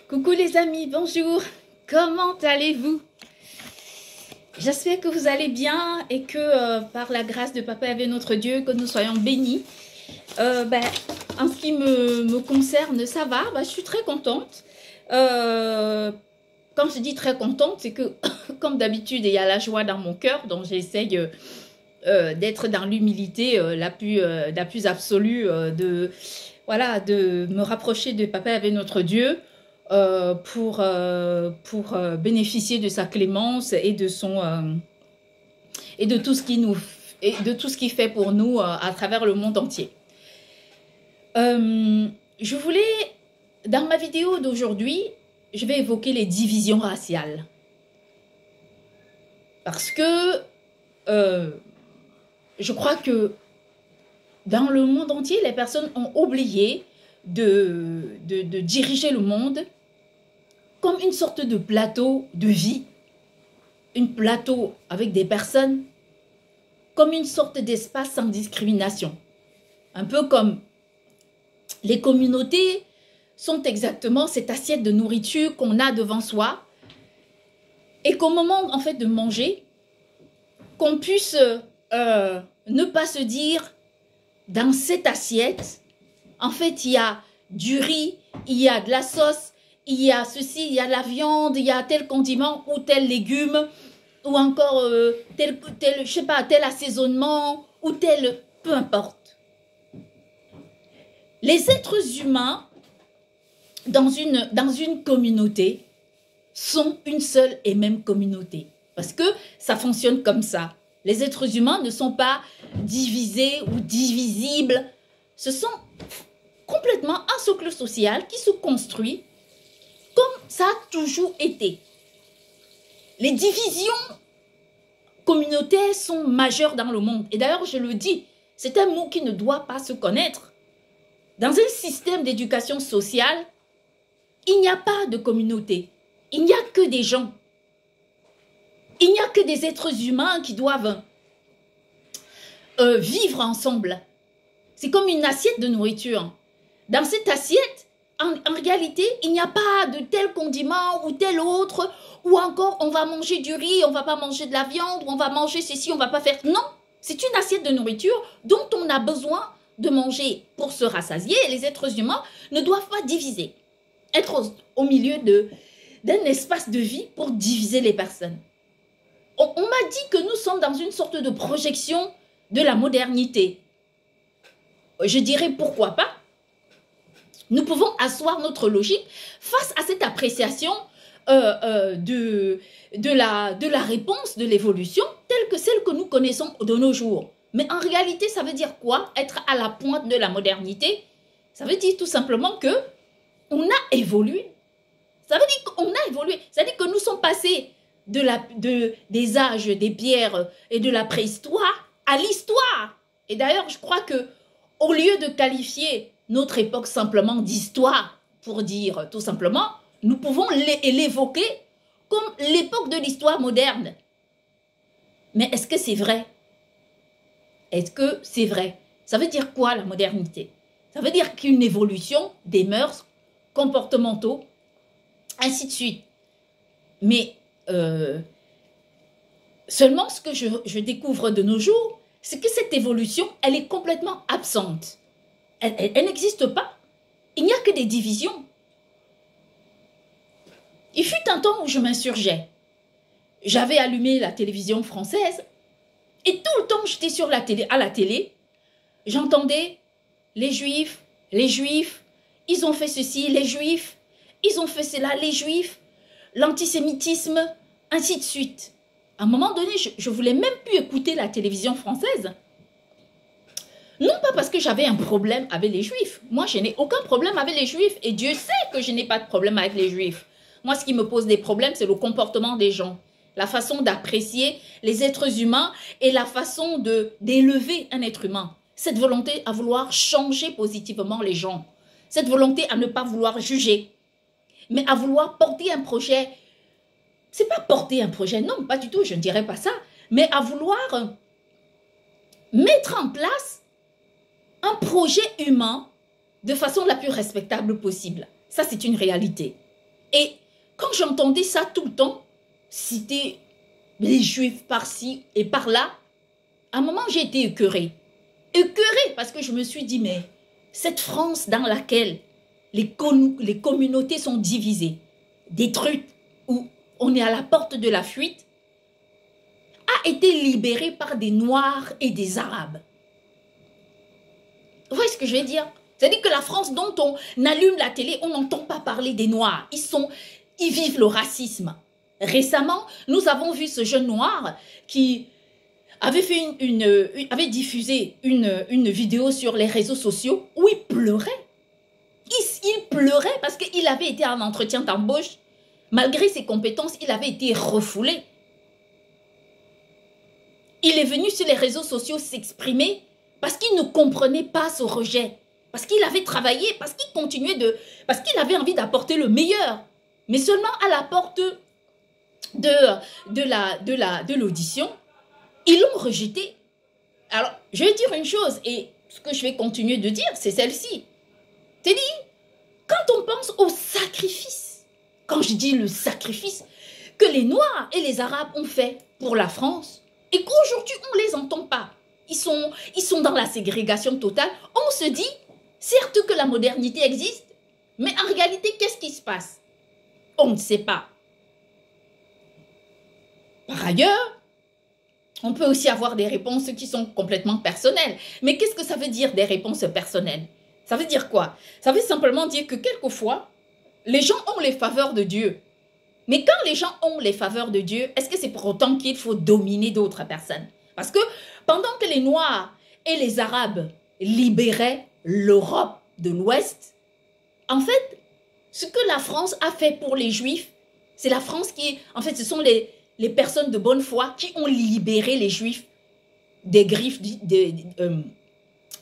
Coucou les amis, bonjour, comment allez-vous? J'espère que vous allez bien et que par la grâce de Papa et notre Dieu, que nous soyons bénis. En ce qui me concerne, ça va, je suis très contente. Quand je dis très contente, c'est que comme d'habitude, il y a la joie dans mon cœur, donc j'essaye d'être dans l'humilité la plus absolue, de me rapprocher de Papa avec notre Dieu pour bénéficier de sa clémence et de tout ce qu'il fait pour nous à travers le monde entier. Je voulais, dans ma vidéo d'aujourd'hui, je vais évoquer les divisions raciales. Parce que je crois que dans le monde entier, les personnes ont oublié de diriger le monde comme une sorte de plateau de vie, un plateau avec des personnes, comme une sorte d'espace sans discrimination. Un peu comme les communautés sont exactement cette assiette de nourriture qu'on a devant soi et qu'au moment en fait de manger, qu'on puisse ne pas se dire dans cette assiette, en fait il y a du riz, il y a de la sauce, il y a ceci, il y a la viande, il y a tel condiment ou tel légume, ou encore tel assaisonnement, ou tel, peu importe. Les êtres humains dans une communauté sont une seule et même communauté. Parce que ça fonctionne comme ça. Les êtres humains ne sont pas divisés ou divisibles. Ce sont complètement un socle social qui se construit comme ça a toujours été. Les divisions communautaires sont majeures dans le monde. Et d'ailleurs, je le dis, c'est un mot qui ne doit pas se connaître. Dans un système d'éducation sociale, il n'y a pas de communauté. Il n'y a que des gens. Il n'y a que des êtres humains qui doivent vivre ensemble. C'est comme une assiette de nourriture. Dans cette assiette, en réalité, il n'y a pas de tel condiment ou tel autre, ou encore on va manger du riz, on ne va pas manger de la viande, ou on va manger ceci, on ne va pas faire... Non, c'est une assiette de nourriture dont on a besoin de manger pour se rassasier. Et les êtres humains ne doivent pas diviser, être au milieu d'un espace de vie pour diviser les personnes. On m'a dit que nous sommes dans une sorte de projection de la modernité. Je dirais pourquoi pas. Nous pouvons asseoir notre logique face à cette appréciation de la réponse de l'évolution telle que celle que nous connaissons de nos jours. Mais en réalité, ça veut dire quoi? Être à la pointe de la modernité, ça veut dire tout simplement que on a évolué. Ça veut dire qu'on a évolué. Ça veut dire que nous sommes passés des âges des pierres et de la préhistoire à l'histoire. Et d'ailleurs, je crois que au lieu de qualifier notre époque simplement d'histoire, pour dire tout simplement, nous pouvons l'évoquer comme l'époque de l'histoire moderne. Mais est-ce que c'est vrai? Est-ce que c'est vrai? Ça veut dire quoi la modernité? Ça veut dire qu'une évolution des mœurs, comportementaux, ainsi de suite. Mais seulement ce que je découvre de nos jours, c'est que cette évolution, elle est complètement absente. Elle n'existe pas. Il n'y a que des divisions. Il fut un temps où je m'insurgeais. J'avais allumé la télévision française et tout le temps j'étais à la télé, j'entendais les juifs, ils ont fait ceci, les juifs, ils ont fait cela, les juifs, l'antisémitisme, ainsi de suite. À un moment donné, je ne voulais même plus écouter la télévision française. Non pas parce que j'avais un problème avec les juifs. Moi, je n'ai aucun problème avec les juifs. Et Dieu sait que je n'ai pas de problème avec les juifs. Moi, ce qui me pose des problèmes, c'est le comportement des gens. La façon d'apprécier les êtres humains et la façon d'élever un être humain. Cette volonté à vouloir changer positivement les gens. Cette volonté à ne pas vouloir juger. Mais à vouloir porter un projet. C'est pas porter un projet, non, pas du tout, je ne dirais pas ça. Mais à vouloir mettre en place un projet humain de façon la plus respectable possible. Ça, c'est une réalité. Et quand j'entendais ça tout le temps, citer les juifs par-ci et par-là, à un moment j'ai été écœurée. Écœurée parce que je me suis dit, mais cette France dans laquelle les communautés sont divisées, détruites, où on est à la porte de la fuite, a été libérée par des Noirs et des Arabes. Vous voyez ce que je veux dire? C'est-à-dire que la France dont on allume la télé, on n'entend pas parler des Noirs. Ils vivent le racisme. Récemment, nous avons vu ce jeune Noir qui avait avait diffusé une vidéo sur les réseaux sociaux où il pleurait. Il pleurait parce qu'il avait été en entretien d'embauche. Malgré ses compétences, il avait été refoulé. Il est venu sur les réseaux sociaux s'exprimer parce qu'il ne comprenait pas ce rejet. Parce qu'il avait travaillé, parce qu'il continuait parce qu'il avait envie d'apporter le meilleur. Mais seulement à la porte de l'audition, ils l'ont rejeté. Alors, je vais dire une chose, et ce que je vais continuer de dire, c'est celle-ci. C'est-à-dire, quand on pense au sacrifice, quand je dis le sacrifice que les Noirs et les Arabes ont fait pour la France, et qu'aujourd'hui, on ne les entend pas, ils sont dans la ségrégation totale, on se dit, certes que la modernité existe, mais en réalité, qu'est-ce qui se passe? On ne sait pas. Par ailleurs, on peut aussi avoir des réponses qui sont complètement personnelles. Mais qu'est-ce que ça veut dire des réponses personnelles? Ça veut dire quoi? Ça veut simplement dire que quelquefois, les gens ont les faveurs de Dieu. Mais quand les gens ont les faveurs de Dieu, est-ce que c'est pour autant qu'il faut dominer d'autres personnes? Parce que pendant que les Noirs et les Arabes libéraient l'Europe de l'Ouest, en fait, ce que la France a fait pour les Juifs, c'est la France qui, en fait, ce sont les personnes de bonne foi qui ont libéré les Juifs des griffes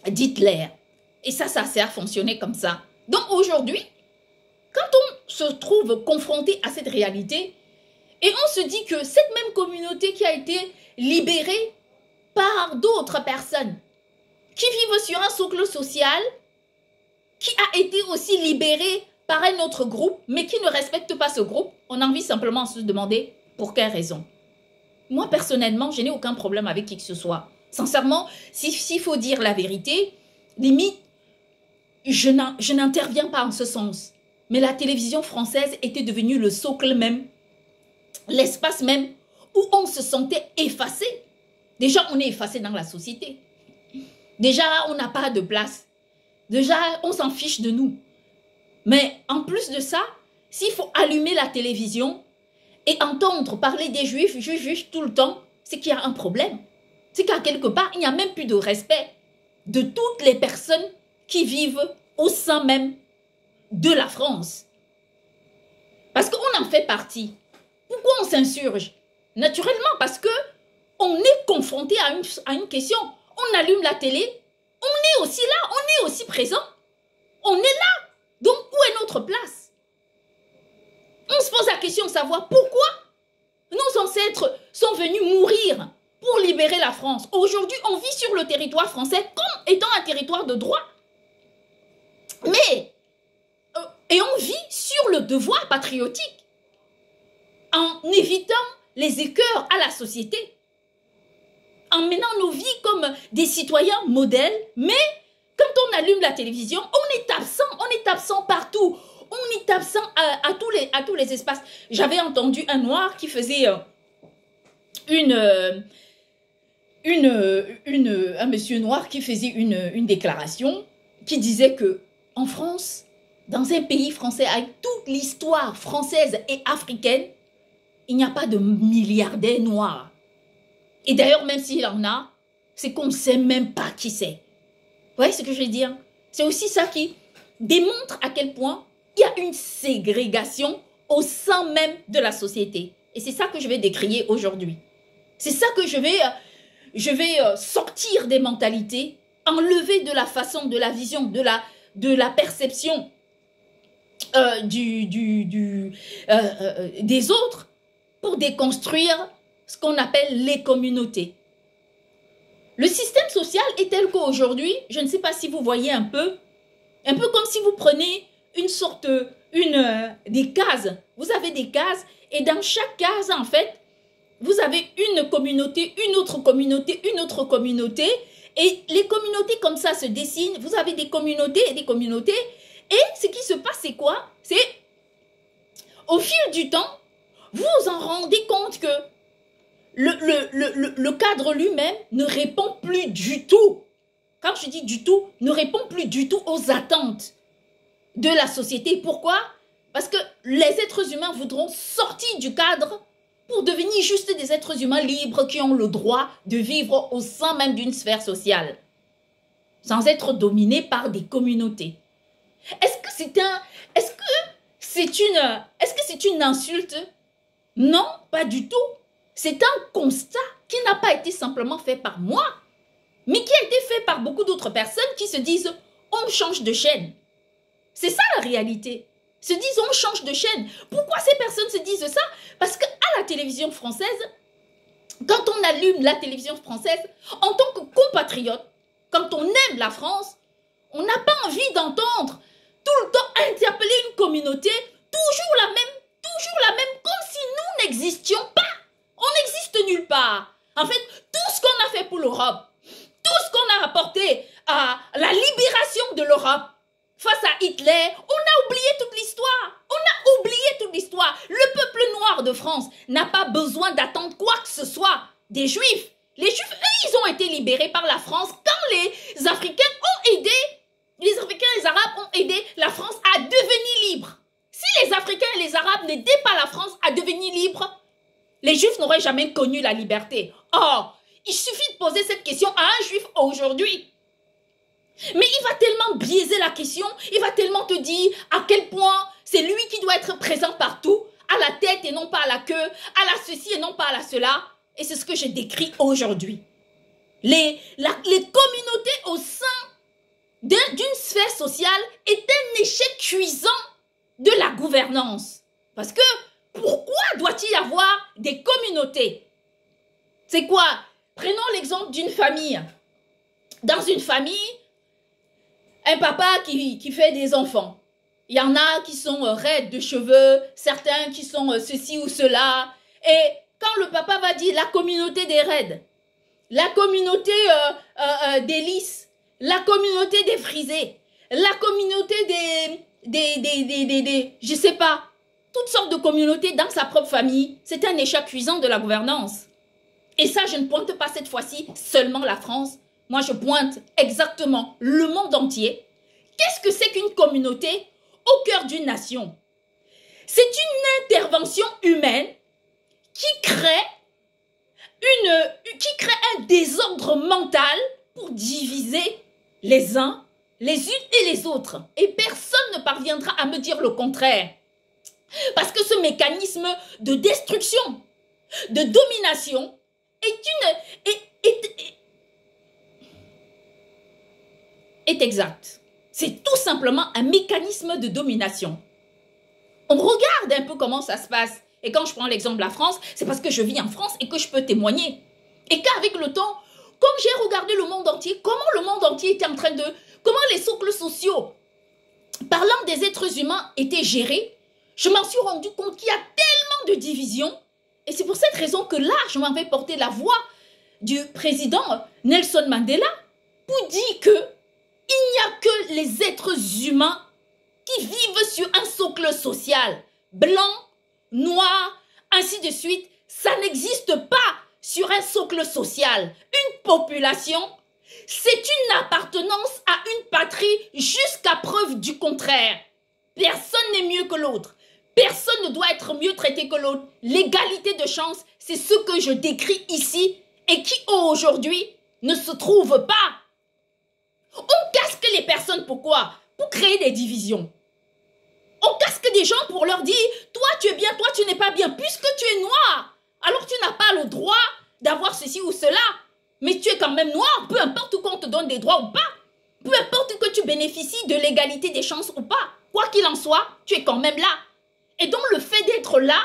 d'Hitler. Et ça a fonctionné comme ça. Donc aujourd'hui, quand on se trouve confronté à cette réalité, et on se dit que cette même communauté qui a été libérée par d'autres personnes, qui vivent sur un socle social, qui a été aussi libérée par un autre groupe, mais qui ne respecte pas ce groupe, on a envie simplement de se demander pour quelle raison. Moi, personnellement, je n'ai aucun problème avec qui que ce soit. Sincèrement, s'il faut dire la vérité, limite, je n'interviens pas en ce sens. Mais la télévision française était devenue le socle même, l'espace même où on se sentait effacé. Déjà, on est effacé dans la société. Déjà, on n'a pas de place. Déjà, on s'en fiche de nous. Mais en plus de ça, s'il faut allumer la télévision et entendre parler des Juifs, juifs tout le temps, c'est qu'il y a un problème. C'est qu'à quelque part, il n'y a même plus de respect de toutes les personnes qui vivent au sein même de la France. Parce qu'on en fait partie. Pourquoi on s'insurge? Naturellement, parce que on est confronté à une question. On allume la télé, on est aussi là, on est aussi présent. On est là. Donc, où est notre place? On se pose la question de savoir pourquoi nos ancêtres sont venus mourir pour libérer la France. Aujourd'hui, on vit sur le territoire français comme étant un territoire de droit. Mais, et on vit sur le devoir patriotique en évitant les écœurs à la société, en menant nos vies comme des citoyens modèles, mais quand on allume la télévision, on est absent partout, on est absent à tous les espaces. J'avais entendu un Noir qui faisait un monsieur noir qui faisait une déclaration qui disait que en France, dans un pays français avec toute l'histoire française et africaine, il n'y a pas de milliardaires noirs. Et d'ailleurs, même s'il en a, c'est qu'on ne sait même pas qui c'est. Vous voyez ce que je veux dire? C'est aussi ça qui démontre à quel point il y a une ségrégation au sein même de la société. Et c'est ça que je vais décrier aujourd'hui. C'est ça que je vais sortir des mentalités, enlever de la façon, de la vision, de la perception des autres pour déconstruire ce qu'on appelle les communautés. Le système social est tel qu'aujourd'hui, je ne sais pas si vous voyez un peu comme si vous prenez une sorte, des cases. Vous avez des cases et dans chaque case, en fait, vous avez une communauté, une autre communauté, une autre communauté. Et les communautés comme ça se dessinent. Vous avez des communautés et des communautés. Et ce qui se passe, c'est quoi? C'est au fil du temps, vous vous en rendez compte que le cadre lui-même ne répond plus du tout. Quand je dis du tout, ne répond plus du tout aux attentes de la société. Pourquoi? Parce que les êtres humains voudront sortir du cadre pour devenir juste des êtres humains libres qui ont le droit de vivre au sein même d'une sphère sociale, sans être dominés par des communautés. Est-ce que c'est une insulte? Non, pas du tout. C'est un constat qui n'a pas été simplement fait par moi, mais qui a été fait par beaucoup d'autres personnes qui se disent « on change de chaîne ». C'est ça la réalité. Se disent « on change de chaîne ». Pourquoi ces personnes se disent ça? Parce qu'à la télévision française, quand on allume la télévision française, en tant que compatriote, quand on aime la France, on n'a pas envie d'entendre tout le temps interpeller une communauté, toujours la même, comme si nous n'existions pas. On n'existe nulle part. En fait, tout ce qu'on a fait pour l'Europe, tout ce qu'on a apporté à la libération de l'Europe face à Hitler, on a oublié toute l'histoire. On a oublié toute l'histoire. Le peuple noir de France n'a pas besoin d'attendre quoi que ce soit des Juifs. Les Juifs, eux, ils ont été libérés par la France quand les Africains ont aidé, les Africains et les Arabes ont aidé la France à devenir libre. Si les Africains et les Arabes n'aidaient pas la France à devenir libre, les Juifs n'auraient jamais connu la liberté. Or, il suffit de poser cette question à un Juif aujourd'hui. Mais il va tellement biaiser la question, il va tellement te dire à quel point c'est lui qui doit être présent partout, à la tête et non pas à la queue, à la ceci et non pas à la cela. Et c'est ce que j'ai décrit aujourd'hui. Les communautés au sein d'une sphère sociale est un échec cuisant de la gouvernance. Parce que pourquoi doit-il y avoir des communautés? C'est quoi? Prenons l'exemple d'une famille. Dans une famille, un papa qui fait des enfants. Il y en a qui sont raides de cheveux, certains qui sont ceci ou cela. Et quand le papa va dire la communauté des raides, la communauté des lisses, la communauté des frisés, la communauté je sais pas, toutes sortes de communautés dans sa propre famille, c'est un échec cuisant de la gouvernance. Et ça, je ne pointe pas cette fois-ci seulement la France. Moi, je pointe exactement le monde entier. Qu'est-ce que c'est qu'une communauté au cœur d'une nation? C'est une intervention humaine qui crée un désordre mental pour diviser les uns, les unes et les autres. Et personne ne parviendra à me dire le contraire. Parce que ce mécanisme de destruction, de domination, est exact. C'est tout simplement un mécanisme de domination. On regarde un peu comment ça se passe. Et quand je prends l'exemple de la France, c'est parce que je vis en France et que je peux témoigner. Et qu'avec le temps, comme j'ai regardé le monde entier, comment le monde entier était en train de... Comment les socles sociaux, parlant des êtres humains, étaient gérés, je m'en suis rendu compte qu'il y a tellement de divisions. Et c'est pour cette raison que là, je m'en vais porter la voix du président Nelson Mandela pour dire que il n'y a que les êtres humains qui vivent sur un socle social. Blanc, noir, ainsi de suite. Ça n'existe pas sur un socle social. Une population, c'est une appartenance à une patrie jusqu'à preuve du contraire. Personne n'est mieux que l'autre. Personne ne doit être mieux traité que l'autre. L'égalité de chance, c'est ce que je décris ici et qui aujourd'hui ne se trouve pas. On casque les personnes pourquoi? Pour créer des divisions. On casque des gens pour leur dire « Toi, tu es bien, toi, tu n'es pas bien, puisque tu es noir. Alors, tu n'as pas le droit d'avoir ceci ou cela. Mais tu es quand même noir, peu importe qu'on te donne des droits ou pas. Peu importe que tu bénéficies de l'égalité des chances ou pas. Quoi qu'il en soit, tu es quand même là. Et donc, le fait d'être là,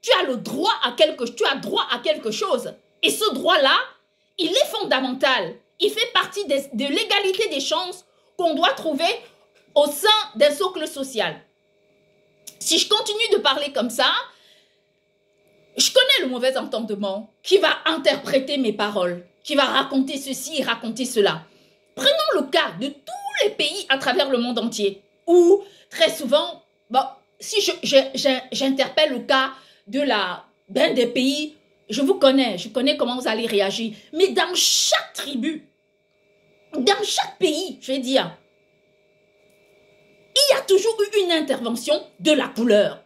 tu as le droit à quelque chose. Et ce droit-là, il est fondamental. Il fait partie de l'égalité des chances qu'on doit trouver au sein d'un socle social. Si je continue de parler comme ça, je connais le mauvais entendement qui va interpréter mes paroles, qui va raconter ceci et raconter cela. Prenons le cas de tous les pays à travers le monde entier, où très souvent, bon, si j'interpelle le cas d'un des pays, je connais comment vous allez réagir, mais dans chaque tribu, dans chaque pays, je vais dire, il y a toujours eu une intervention de la couleur.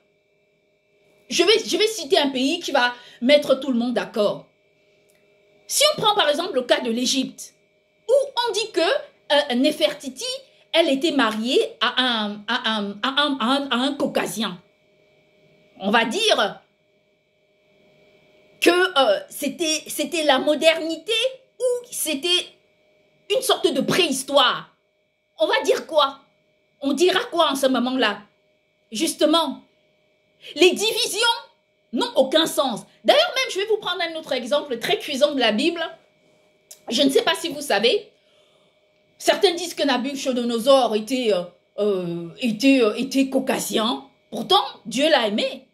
Je vais citer un pays qui va mettre tout le monde d'accord. Si on prend par exemple le cas de l'Égypte, où on dit que Néfertiti, elle était mariée à un Caucasien. On va dire que c'était la modernité ou c'était une sorte de préhistoire. On va dire quoi? On dira quoi en ce moment-là? Justement, les divisions n'ont aucun sens. D'ailleurs, même, je vais vous prendre un autre exemple très cuisant de la Bible. Je ne sais pas si vous savez, certains disent que Nabuchodonosor était caucasien. Pourtant, Dieu l'a aimé.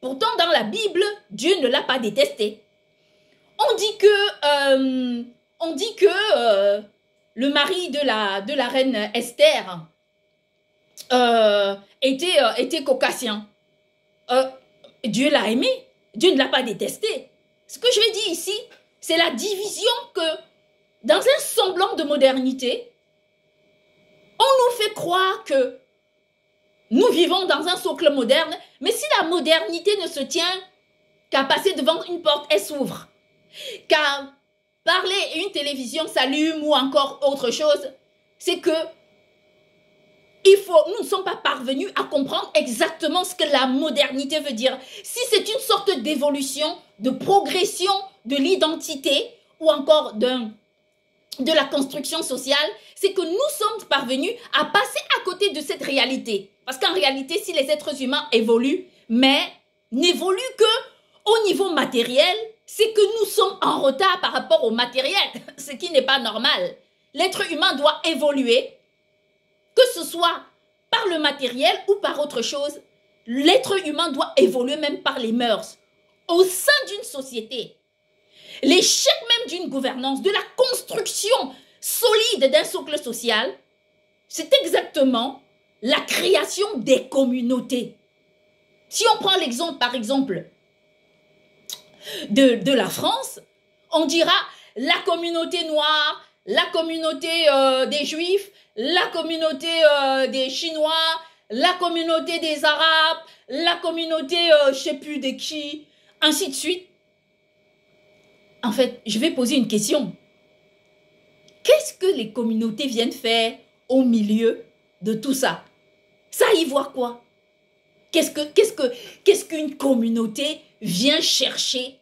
Pourtant, dans la Bible, Dieu ne l'a pas détesté. On dit que le mari de la reine Esther était caucasien. Dieu l'a aimé, Dieu ne l'a pas détesté. Ce que je vais dire ici, c'est la division que, dans un semblant de modernité, on nous fait croire que nous vivons dans un socle moderne, mais si la modernité ne se tient qu'à passer devant une porte, elle s'ouvre. Qu'à parler et une télévision s'allume ou encore autre chose, c'est que nous ne sommes pas parvenus à comprendre exactement ce que la modernité veut dire. Si c'est une sorte d'évolution, de progression de l'identité ou encore de la construction sociale, c'est que nous sommes parvenus à passer à côté de cette réalité. Parce qu'en réalité, si les êtres humains évoluent, mais n'évoluent que au niveau matériel, c'est que nous sommes en retard par rapport au matériel, ce qui n'est pas normal. L'être humain doit évoluer, que ce soit par le matériel ou par autre chose. L'être humain doit évoluer même par les mœurs. Au sein d'une société, l'échec même d'une gouvernance, de la construction solide d'un socle social, c'est exactement la création des communautés. Si on prend l'exemple, par exemple, de la France, on dira la communauté noire, la communauté des Juifs, la communauté des Chinois, la communauté des Arabes, la communauté, je ne sais plus de qui, ainsi de suite. En fait, je vais poser une question. Qu'est-ce que les communautés viennent faire au milieu de tout ça? Ça y voit quoi? Qu'est-ce qu'une communauté vient chercher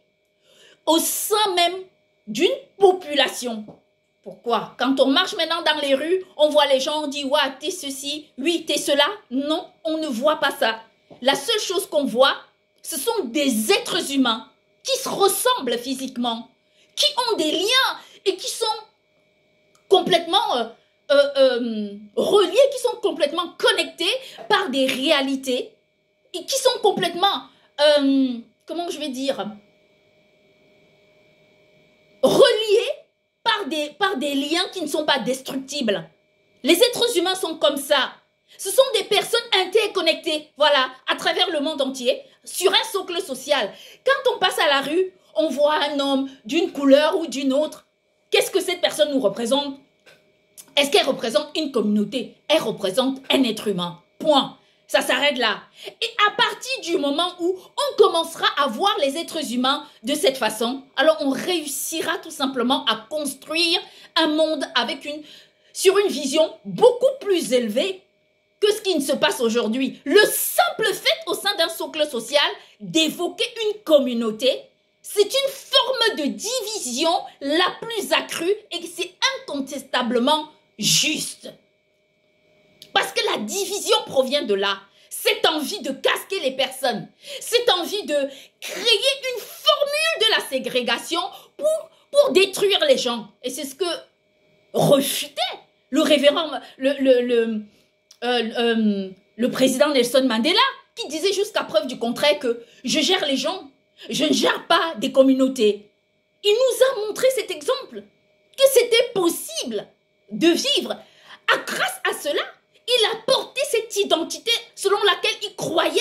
au sein même d'une population? Pourquoi? Quand on marche maintenant dans les rues, on voit les gens, on dit « ouais, t'es ceci, oui, t'es cela ». Non, on ne voit pas ça. La seule chose qu'on voit, ce sont des êtres humains qui se ressemblent physiquement, qui ont des liens et qui sont complètement reliés, qui sont complètement connectés par des réalités et qui sont complètement, comment je vais dire, reliés par des liens qui ne sont pas destructibles. Les êtres humains sont comme ça. Ce sont des personnes interconnectées, voilà, à travers le monde entier, sur un socle social. Quand on passe à la rue, on voit un homme d'une couleur ou d'une autre. Qu'est-ce que cette personne nous représente? Est-ce qu'elle représente une communauté? Elle représente un être humain. Point. Ça s'arrête là. Et à partir du moment où on commencera à voir les êtres humains de cette façon, alors on réussira tout simplement à construire un monde sur une vision beaucoup plus élevée que ce qui ne se passe aujourd'hui. Le simple fait au sein d'un socle social d'évoquer une communauté, c'est une forme de division la plus accrue et c'est incontestablement juste. Parce que la division provient de là. Cette envie de casquer les personnes. Cette envie de créer une formule de la ségrégation pour détruire les gens. Et c'est ce que refutait le révérend, le président Nelson Mandela, qui disait jusqu'à preuve du contraire que je gère les gens, je ne gère pas des communautés. Il nous a montré cet exemple, que c'était possible de vivre. Grâce à cela, il a porté cette identité selon laquelle il croyait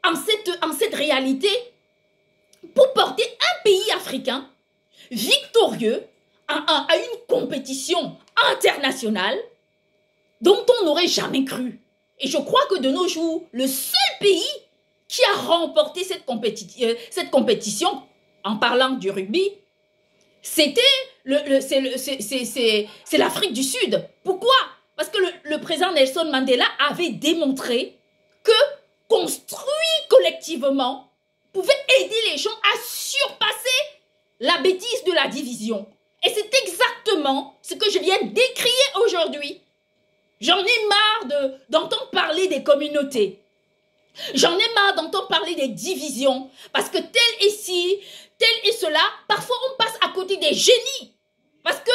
en cette réalité pour porter un pays africain victorieux à une compétition internationale dont on n'aurait jamais cru. Et je crois que de nos jours, le seul pays qui a remporté cette compétition, en parlant du rugby, c'est l'Afrique du Sud. Pourquoi? Parce que le président Nelson Mandela avait démontré que construire collectivement pouvait aider les gens à surpasser la bêtise de la division. Et c'est exactement ce que je viens d'écrire aujourd'hui. J'en ai marre d'entendre parler des communautés. J'en ai marre d'entendre parler des divisions. Parce que tel et ci, tel et cela, parfois on passe à côté des génies. Parce que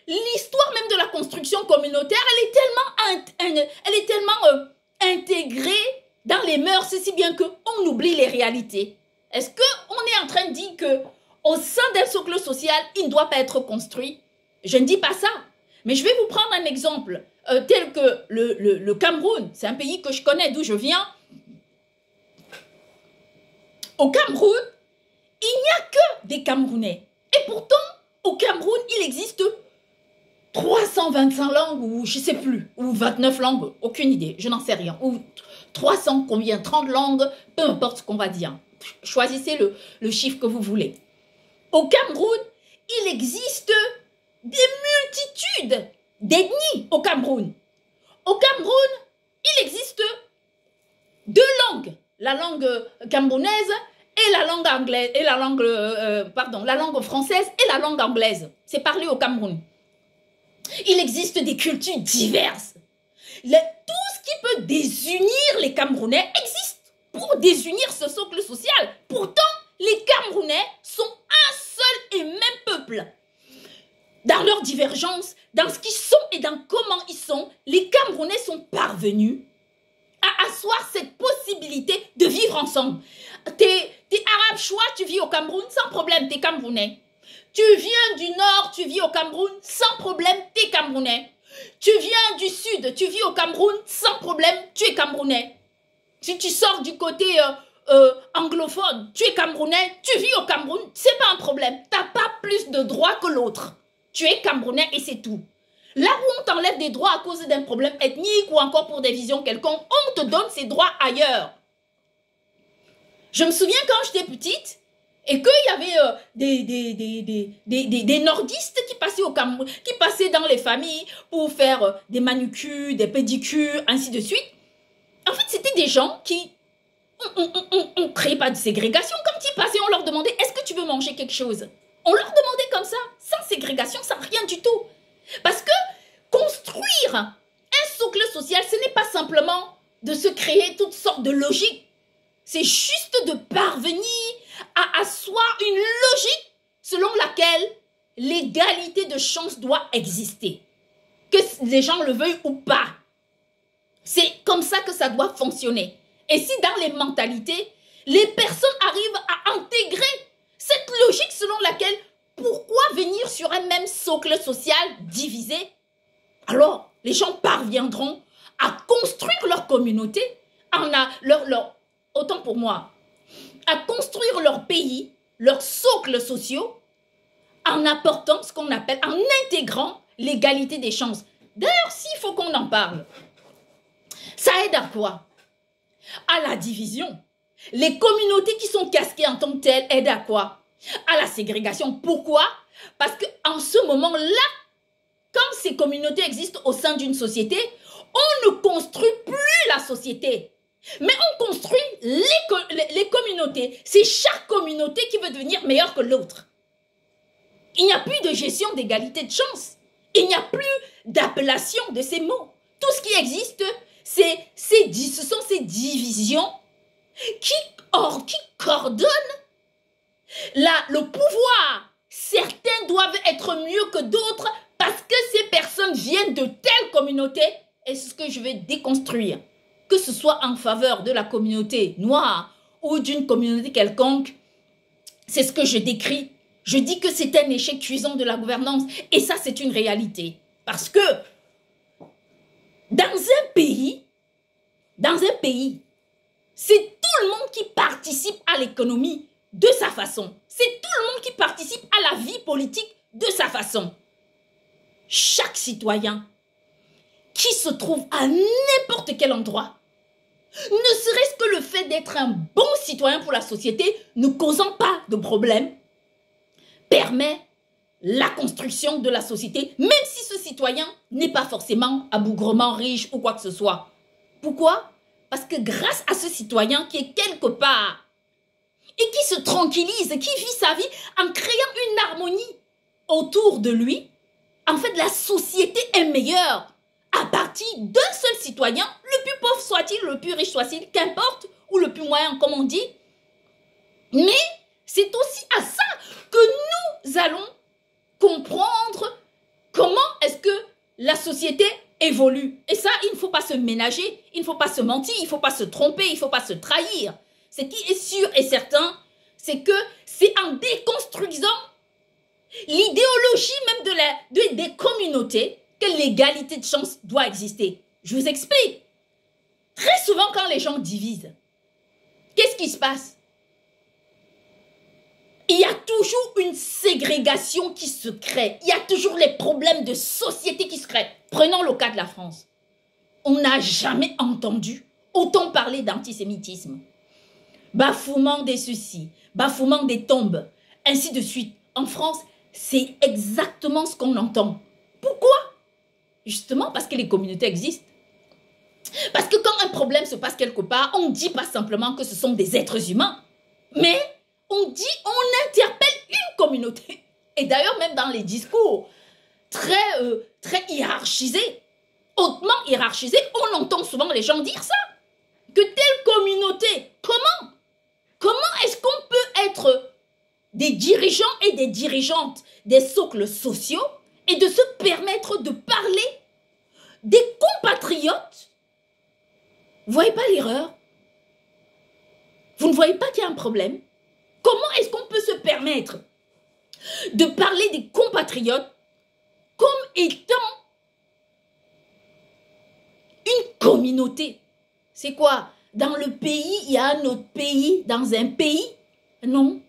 l'histoire même de la construction communautaire, elle est tellement intégrée dans les mœurs, si bien qu'on oublie les réalités. Est-ce qu'on est en train de dire qu'au sein d'un socle social, il ne doit pas être construit? Je ne dis pas ça. Mais je vais vous prendre un exemple tel que le Cameroun. C'est un pays que je connais, d'où je viens. Au Cameroun, il n'y a que des Camerounais. Et pourtant, au Cameroun, il existe 325 langues, ou je ne sais plus, ou 29 langues, aucune idée, je n'en sais rien. Ou 300 combien, 30 langues, peu importe ce qu'on va dire. Choisissez le chiffre que vous voulez. Au Cameroun, il existe des multitudes d'ethnies au Cameroun. Au Cameroun, il existe deux langues, la langue camerounaise et la langue anglaise, et la langue française et la langue anglaise. C'est parlé au Cameroun. Il existe des cultures diverses. Tout ce qui peut désunir les Camerounais existe pour désunir ce socle social. Pourtant, les Camerounais sont un seul et même peuple. Dans leurs divergences, dans ce qu'ils sont et dans comment ils sont, les Camerounais sont parvenus à asseoir cette possibilité de vivre ensemble. T'es arabe choix, tu vis au Cameroun, sans problème, t'es Camerounais. Tu viens du nord, tu vis au Cameroun, sans problème, t'es Camerounais. Tu viens du sud, tu vis au Cameroun, sans problème, tu es Camerounais. Si tu sors du côté anglophone, tu es Camerounais, tu vis au Cameroun, c'est pas un problème. T'as pas plus de droits que l'autre. Tu es Camerounais et c'est tout. Là où on t'enlève des droits à cause d'un problème ethnique ou encore pour des visions quelconques, on te donne ces droits ailleurs. Je me souviens quand j'étais petite et qu'il y avait des nordistes qui passaient au Cameroun, qui passaient dans les familles pour faire des manucures, des pédicures, ainsi de suite. En fait, c'était des gens qui on créait pas de ségrégation. Quand ils passaient, on leur demandait, est-ce que tu veux manger quelque chose? On leur demandait comme ça, sans ségrégation, sans rien du tout. Parce que construire un socle social, ce n'est pas simplement de se créer toutes sortes de logiques. C'est juste de parvenir à asseoir une logique selon laquelle l'égalité de chance doit exister. Que les gens le veuillent ou pas. C'est comme ça que ça doit fonctionner. Et si dans les mentalités, les personnes arrivent à intégrer cette logique selon laquelle pourquoi venir sur un même socle social divisé? Alors, les gens parviendront à construire leur communauté, autant pour moi, à construire leur pays, leurs socles sociaux, en apportant ce qu'on appelle, en intégrant l'égalité des chances. D'ailleurs, s'il faut qu'on en parle, ça aide à quoi? À la division. Les communautés qui sont casquées en tant que telles aident à quoi? À la ségrégation. Pourquoi? Parce qu'en ce moment-là, quand ces communautés existent au sein d'une société, on ne construit plus la société. Mais on construit les communautés. C'est chaque communauté qui veut devenir meilleure que l'autre. Il n'y a plus de gestion d'égalité de chance. Il n'y a plus d'appellation de ces mots. Tout ce qui existe, ce sont ces divisions qui coordonnent le pouvoir. Certains doivent être mieux que d'autres parce que ces personnes viennent de telle communauté et ce que je vais déconstruire, que ce soit en faveur de la communauté noire ou d'une communauté quelconque, c'est ce que je décris. Je dis que c'est un échec cuisant de la gouvernance. Et ça, c'est une réalité. Parce que dans un pays, c'est tout le monde qui participe à l'économie de sa façon. C'est tout le monde qui participe à la vie politique de sa façon. Chaque citoyen qui se trouve à n'importe quel endroit, ne serait-ce que le fait d'être un bon citoyen pour la société, ne causant pas de problème, permet la construction de la société, même si ce citoyen n'est pas forcément abougrement riche ou quoi que ce soit. Pourquoi? Parce que grâce à ce citoyen qui est quelque part et qui se tranquillise, qui vit sa vie en créant une harmonie autour de lui, en fait, la société est meilleure à partir d'un seul citoyen, le plus pauvre soit-il, le plus riche soit-il, qu'importe, ou le plus moyen, comme on dit. Mais c'est aussi à ça que nous allons comprendre comment est-ce que la société évolue. Et ça, il ne faut pas se ménager, il ne faut pas se mentir, il ne faut pas se tromper, il ne faut pas se trahir. Ce qui est sûr et certain, c'est que c'est en déconstruisant l'idéologie même des communautés que l'égalité de chance doit exister. Je vous explique. Très souvent, quand les gens divisent, qu'est-ce qui se passe? Il y a toujours une ségrégation qui se crée. Il y a toujours les problèmes de société qui se créent. Prenons le cas de la France. On n'a jamais entendu autant parler d'antisémitisme. Bafouement des ceci, bafouement des tombes, ainsi de suite. En France, c'est exactement ce qu'on entend. Pourquoi? Justement parce que les communautés existent. Parce que quand un problème se passe quelque part, on ne dit pas simplement que ce sont des êtres humains, mais on interpelle une communauté. Et d'ailleurs, même dans les discours très hiérarchisés, hautement hiérarchisés, on entend souvent les gens dire ça. Que telle communauté, comment est-ce qu'on peut être des dirigeants et des dirigeantes des socles sociaux et de se permettre de parler des compatriotes? Vous ne voyez pas l'erreur? Vous ne voyez pas qu'il y a un problème? Comment est-ce qu'on peut se permettre de parler des compatriotes comme étant une communauté? C'est quoi? Dans le pays, il y a un autre pays dans un pays? Non.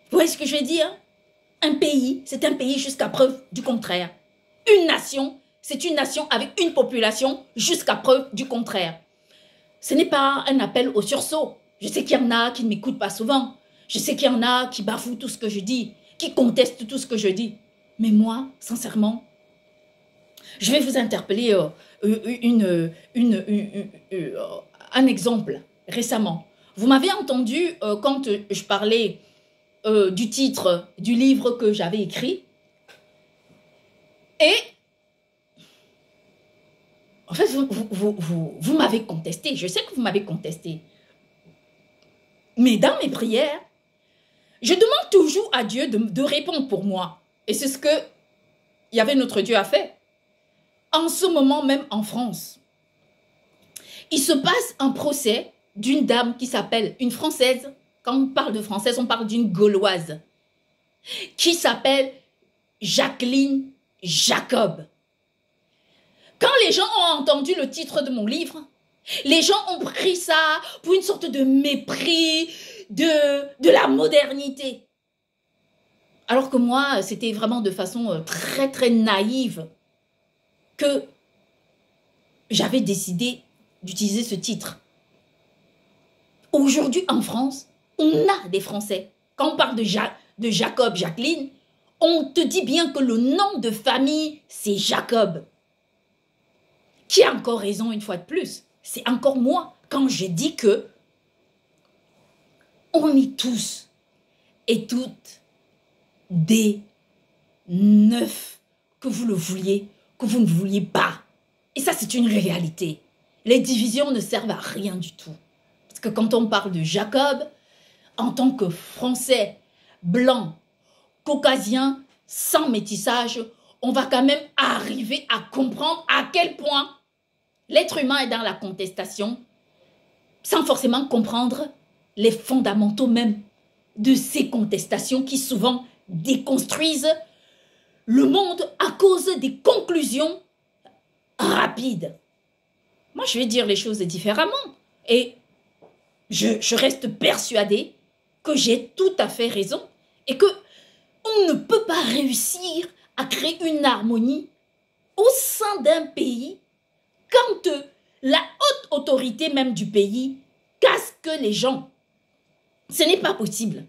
Vous voyez ce que je veux dire? Un pays, c'est un pays jusqu'à preuve du contraire. Une nation, c'est une nation avec une population jusqu'à preuve du contraire. Ce n'est pas un appel au sursaut. Je sais qu'il y en a qui ne m'écoutent pas souvent. Je sais qu'il y en a qui bafouent tout ce que je dis, qui contestent tout ce que je dis. Mais moi, sincèrement, je vais vous interpeller un exemple récemment. Vous m'avez entendu quand je parlais du titre du livre que j'avais écrit. Et en fait, vous m'avez contesté. Je sais que vous m'avez contesté. Mais dans mes prières, je demande toujours à Dieu de répondre pour moi. Et c'est ce que il y avait notre Dieu a fait. En ce moment même en France, il se passe un procès d'une dame qui s'appelle une Française. Quand on parle de Française, on parle d'une Gauloise qui s'appelle Jacqueline Jacob. Quand les gens ont entendu le titre de mon livre, les gens ont pris ça pour une sorte de mépris de la modernité. Alors que moi, c'était vraiment de façon très très naïve que j'avais décidé d'utiliser ce titre. Aujourd'hui en France, on a des Français. Quand on parle de Jacob, Jacqueline, on te dit bien que le nom de famille, c'est Jacob. Qui a encore raison une fois de plus? C'est encore moi quand je dis que on est tous et toutes des neufs, que vous le vouliez, que vous ne vouliez pas. Et ça, c'est une réalité. Les divisions ne servent à rien du tout. Parce que quand on parle de Jacob, en tant que Français, blanc, caucasien, sans métissage, on va quand même arriver à comprendre à quel point l'être humain est dans la contestation sans forcément comprendre les fondamentaux même de ces contestations qui souvent déconstruisent le monde à cause des conclusions rapides. Moi, je vais dire les choses différemment et je reste persuadée que j'ai tout à fait raison et que on ne peut pas réussir à créer une harmonie au sein d'un pays quand la haute autorité même du pays casque les gens. Ce n'est pas possible.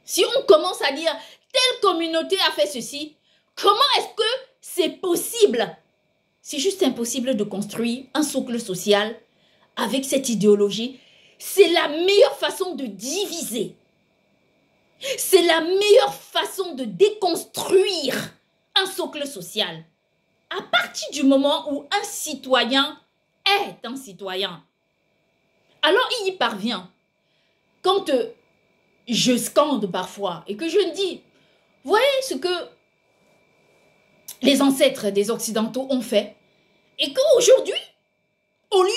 Si on commence à dire telle communauté a fait ceci, comment est-ce que c'est possible? C'est juste impossible de construire un socle social avec cette idéologie. C'est la meilleure façon de diviser. C'est la meilleure façon de déconstruire un socle social. À partir du moment où un citoyen est un citoyen, alors il y parvient. Quand je scande parfois et que je dis, voyez ce que les ancêtres des Occidentaux ont fait, et qu'aujourd'hui, au lieu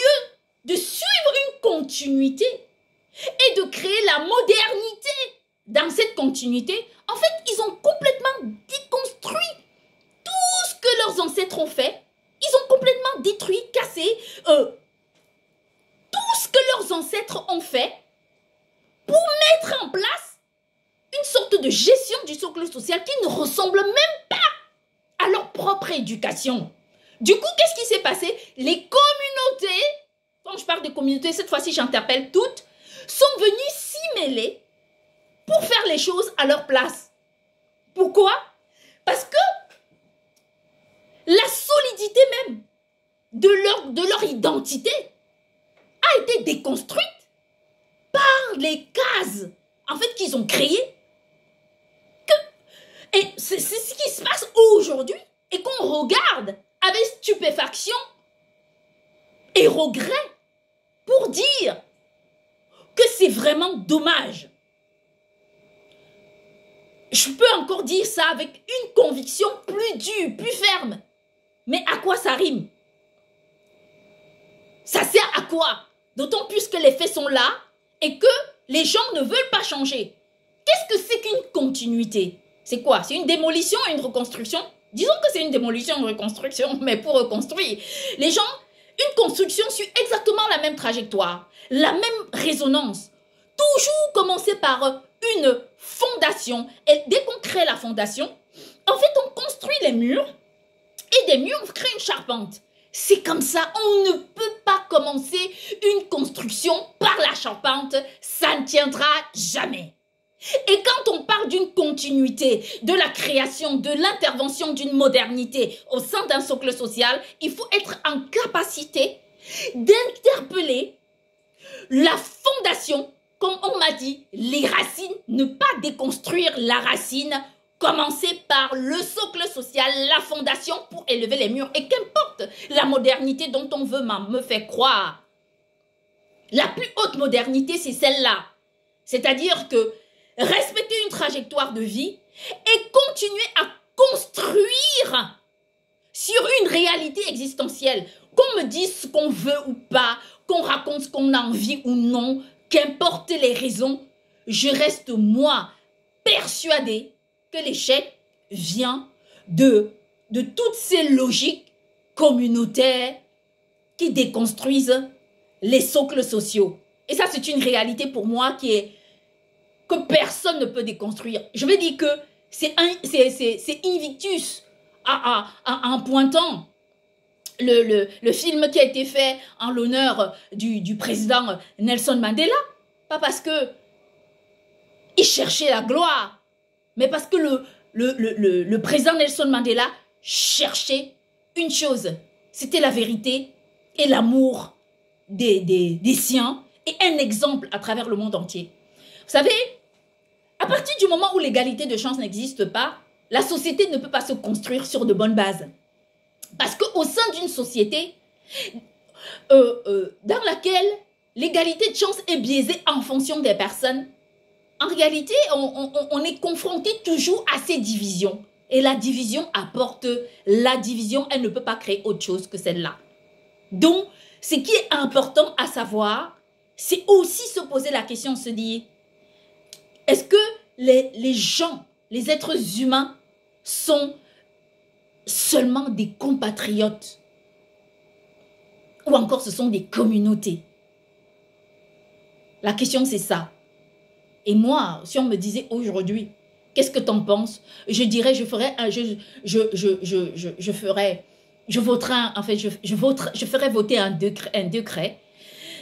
de suivre une continuité et de créer la modernité dans cette continuité, en fait, ils ont complètement déconstruit tout ce que leurs ancêtres ont fait. Ils ont complètement détruit, cassé tout ce que leurs ancêtres ont fait pour mettre en place une sorte de gestion du socle social qui ne ressemble même pas à leur propre éducation. Du coup, qu'est-ce qui s'est passé? Les communautés, quand je parle de communautés, cette fois-ci j'interpelle toutes, sont venues s'y mêler pour faire les choses à leur place. Pourquoi? Parce que la solidité même de leur identité a été déconstruite par les cases en fait qu'ils ont créées. Et c'est ce qui se passe aujourd'hui et qu'on regarde avec stupéfaction et regret pour dire que c'est vraiment dommage. Je peux encore dire ça avec une conviction plus dure, plus ferme. Mais à quoi ça rime? Ça sert à quoi? D'autant plus que les faits sont là et que les gens ne veulent pas changer. Qu'est-ce que c'est qu'une continuité? C'est quoi? C'est une démolition et une reconstruction? Disons que c'est une démolition et une reconstruction, mais pour reconstruire, les gens, une construction suit exactement la même trajectoire, la même résonance. Toujours commencer par une fondation. Et dès qu'on crée la fondation, en fait, on construit les murs et des murs, on crée une charpente. C'est comme ça, on ne peut pas commencer une construction par la charpente, ça ne tiendra jamais. Et quand on parle d'une continuité, de la création, de l'intervention d'une modernité au sein d'un socle social, il faut être en capacité d'interpeller la fondation, comme on m'a dit, les racines, ne pas déconstruire la racine, commencer par le socle social, la fondation pour élever les murs. Et qu'importe la modernité dont on veut me faire croire, la plus haute modernité, c'est celle-là. C'est-à-dire que respecter une trajectoire de vie et continuer à construire sur une réalité existentielle. Qu'on me dise ce qu'on veut ou pas, qu'on raconte ce qu'on a envie ou non, qu'importe les raisons, je reste moi persuadée que l'échec vient de toutes ces logiques communautaires qui déconstruisent les socles sociaux. Et ça, c'est une réalité pour moi que personne ne peut déconstruire. Je vais dire que c'est Invictus en pointant le film qui a été fait en l'honneur du président Nelson Mandela. Pas parce que il cherchait la gloire, mais parce que le président Nelson Mandela cherchait une chose, c'était la vérité et l'amour des siens et un exemple à travers le monde entier. Vous savez, à partir du moment où l'égalité de chance n'existe pas, la société ne peut pas se construire sur de bonnes bases. Parce qu'au sein d'une société dans laquelle l'égalité de chance est biaisée en fonction des personnes, en réalité, on est confronté toujours à ces divisions. Et la division apporte la division, elle ne peut pas créer autre chose que celle-là. Donc, ce qui est important à savoir, c'est aussi se poser la question, se dire, est-ce que les gens, les êtres humains sont seulement des compatriotes ou encore ce sont des communautés? La question c'est ça. Et moi, si on me disait aujourd'hui, qu'est-ce que tu en penses? Je dirais, je ferais, je ferais voter un décret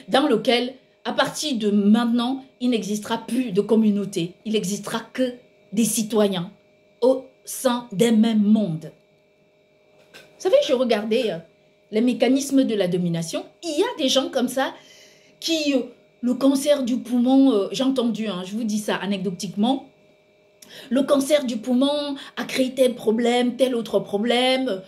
dans lequel, à partir de maintenant, il n'existera plus de communauté. Il n'existera que des citoyens au sein d'un même monde. Vous savez, je regardais les mécanismes de la domination. Il y a des gens comme ça qui, le cancer du poumon, j'ai entendu, je vous dis ça anecdotiquement, le cancer du poumon a créé tel problème, tel autre problème.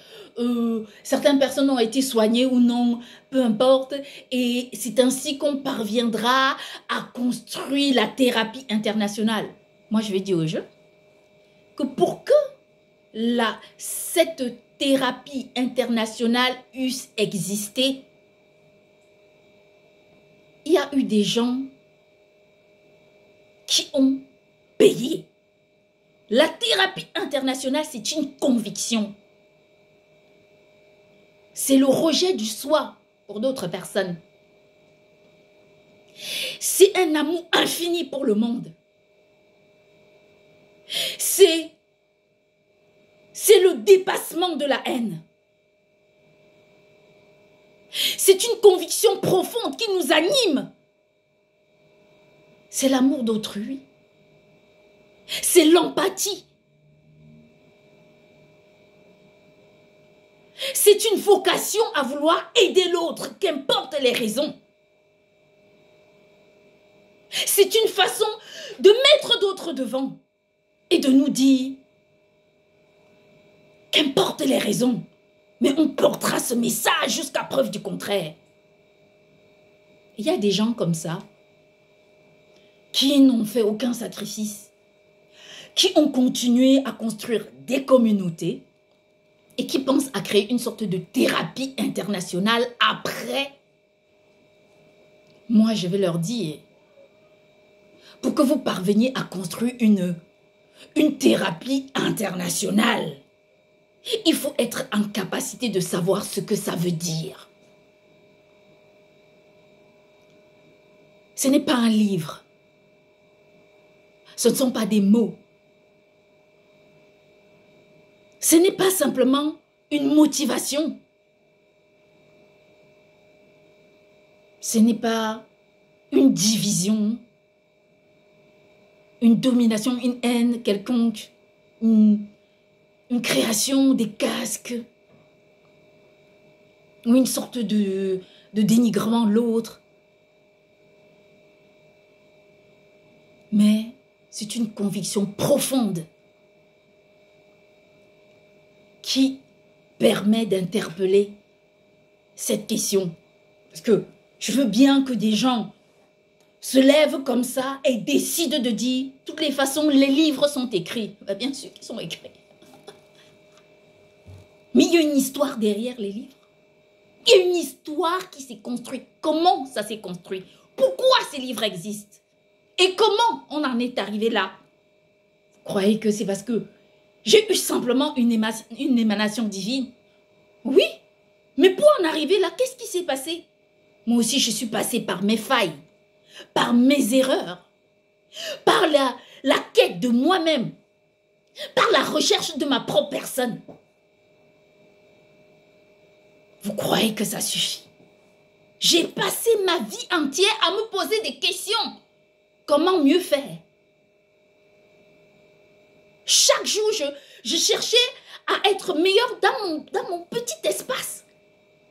Certaines personnes ont été soignées ou non, peu importe. Et c'est ainsi qu'on parviendra à construire la thérapie internationale. Moi, je vais dire aux gens que pour que cette thérapie internationale eusse existé, il y a eu des gens qui ont payé. La thérapie internationale, c'est une conviction. C'est le rejet du soi pour d'autres personnes. C'est un amour infini pour le monde. C'est le dépassement de la haine. C'est une conviction profonde qui nous anime. C'est l'amour d'autrui. C'est l'empathie. C'est une vocation à vouloir aider l'autre, qu'importe les raisons. C'est une façon de mettre d'autres devant et de nous dire, qu'importe les raisons, mais on portera ce message jusqu'à preuve du contraire. Il y a des gens comme ça qui n'ont fait aucun sacrifice, qui ont continué à construire des communautés et qui pensent à créer une sorte de thérapie internationale après. Moi, je vais leur dire, pour que vous parveniez à construire une thérapie internationale, il faut être en capacité de savoir ce que ça veut dire. Ce n'est pas un livre. Ce ne sont pas des mots. Ce n'est pas simplement une motivation. Ce n'est pas une division, une domination, une haine quelconque, une création des casques, ou une sorte de dénigrement de l'autre. Mais c'est une conviction profonde qui permet d'interpeller cette question. Parce que je veux bien que des gens se lèvent comme ça et décident de dire, de toutes les façons, les livres sont écrits. Bien sûr qu'ils sont écrits. Mais il y a une histoire derrière les livres. Il y a une histoire qui s'est construite. Comment ça s'est construit? Pourquoi ces livres existent? Et comment on en est arrivé là? Vous croyez que c'est parce que j'ai eu simplement une émanation divine? Oui, mais pour en arriver là, qu'est-ce qui s'est passé? Moi aussi, je suis passée par mes failles, par mes erreurs, par la quête de moi-même, par la recherche de ma propre personne. Vous croyez que ça suffit? J'ai passé ma vie entière à me poser des questions. Comment mieux faire? Chaque jour, je cherchais à être meilleure dans mon petit espace.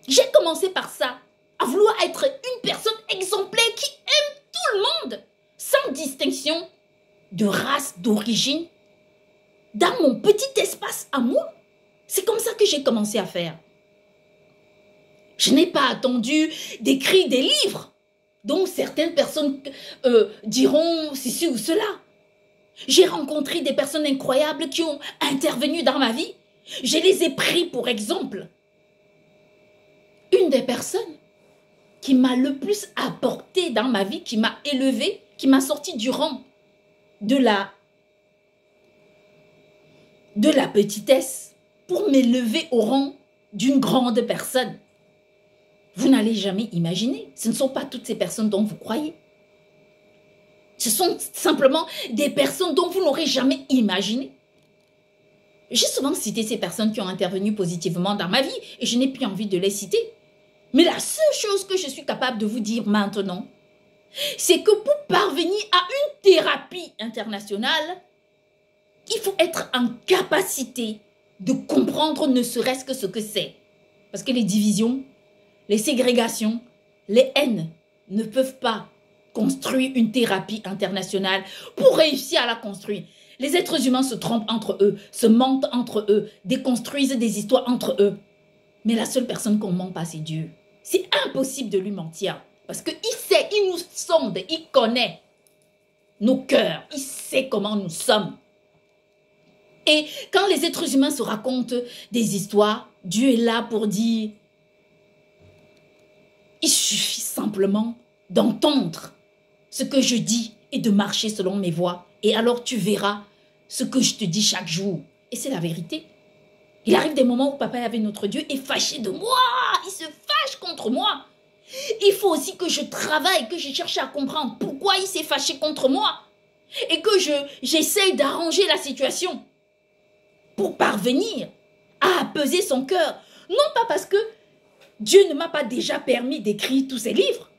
J'ai commencé par ça, à vouloir être une personne exemplaire qui aime tout le monde, sans distinction de race, d'origine, dans mon petit espace à moi. C'est comme ça que j'ai commencé à faire. Je n'ai pas attendu d'écrire des livres dont certaines personnes diront ceci ou cela. J'ai rencontré des personnes incroyables qui ont intervenu dans ma vie. Je les ai pris pour exemple. Une des personnes qui m'a le plus apporté dans ma vie, qui m'a élevé, qui m'a sorti du rang de la petitesse pour m'élever au rang d'une grande personne. Vous n'allez jamais imaginer. Ce ne sont pas toutes ces personnes dont vous croyez. Ce sont simplement des personnes dont vous n'aurez jamais imaginé. J'ai souvent cité ces personnes qui ont intervenu positivement dans ma vie et je n'ai plus envie de les citer. Mais la seule chose que je suis capable de vous dire maintenant, c'est que pour parvenir à une thérapie internationale, il faut être en capacité de comprendre ne serait-ce que ce que c'est. Parce que les divisions, les ségrégations, les haines ne peuvent pas construire une thérapie internationale. Pour réussir à la construire, les êtres humains se trompent entre eux, se mentent entre eux, déconstruisent des histoires entre eux. Mais la seule personne qu'on ne ment pas, c'est Dieu. C'est impossible de lui mentir. Parce qu'il sait, il nous sonde, il connaît nos cœurs, il sait comment nous sommes. Et quand les êtres humains se racontent des histoires, Dieu est là pour dire, il suffit simplement d'entendre ce que je dis et de marcher selon mes voies. Et alors tu verras ce que je te dis chaque jour. Et c'est la vérité. Il arrive des moments où Papa avec notre Dieu est fâché de moi. Il se fâche contre moi. Il faut aussi que je travaille, que je cherche à comprendre pourquoi il s'est fâché contre moi. Et que j'essaye d'arranger la situation pour parvenir à apaiser son cœur. Non pas parce que Dieu ne m'a pas déjà permis d'écrire tous ces livres.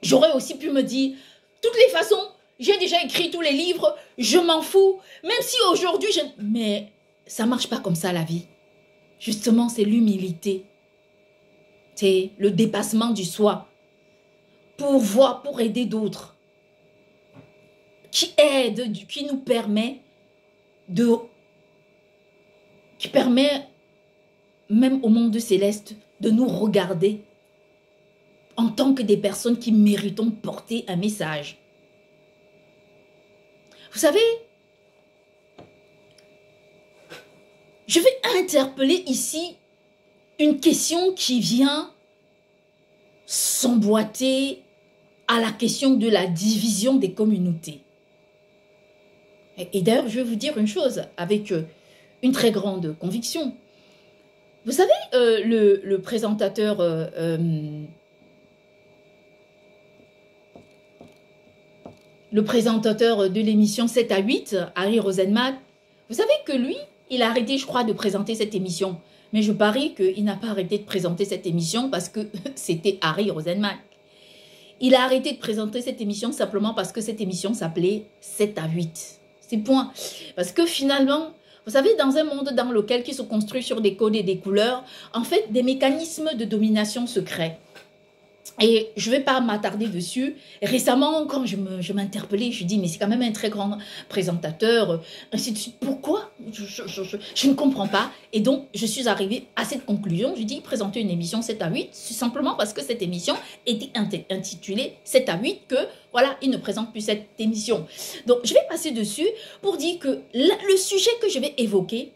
J'aurais aussi pu me dire, toutes les façons, j'ai déjà écrit tous les livres, je m'en fous. Même si aujourd'hui, mais ça ne marche pas comme ça la vie. Justement, c'est l'humilité. C'est le dépassement du soi. Pour voir, pour aider d'autres. Qui aide, qui nous permet qui permet même au monde céleste de nous regarder en tant que des personnes qui méritons porter un message. Vous savez, je vais interpeller ici une question qui vient s'emboîter à la question de la division des communautés. Et d'ailleurs, je vais vous dire une chose avec une très grande conviction. Vous savez, le présentateur de l'émission 7 à 8, Harry Rosenmack, vous savez que lui, il a arrêté, je crois, de présenter cette émission. Mais je parie qu'il n'a pas arrêté de présenter cette émission parce que c'était Harry Rosenmack. Il a arrêté de présenter cette émission simplement parce que cette émission s'appelait 7 à 8. C'est point. Parce que finalement, vous savez, dans un monde dans lequel qui se construit sur des codes et des couleurs, en fait, des mécanismes de domination se créent. Et je ne vais pas m'attarder dessus. Récemment, quand je m'interpellais, je dis, mais c'est quand même un très grand présentateur, ainsi de suite. Pourquoi je ne comprends pas. Et donc, je suis arrivée à cette conclusion. Je dis, présenter une émission 7 à 8, c'est simplement parce que cette émission était intitulée 7 à 8 que, voilà, il ne présente plus cette émission. Donc, je vais passer dessus pour dire que le sujet que je vais évoquer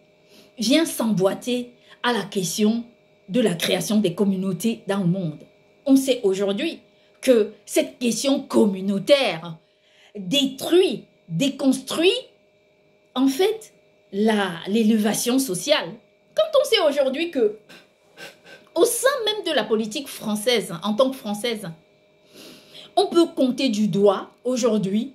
vient s'emboîter à la question de la création des communautés dans le monde. On sait aujourd'hui que cette question communautaire détruit, déconstruit, en fait, l'élévation sociale. Quand on sait aujourd'hui que, au sein même de la politique française, en tant que Française, on peut compter du doigt, aujourd'hui,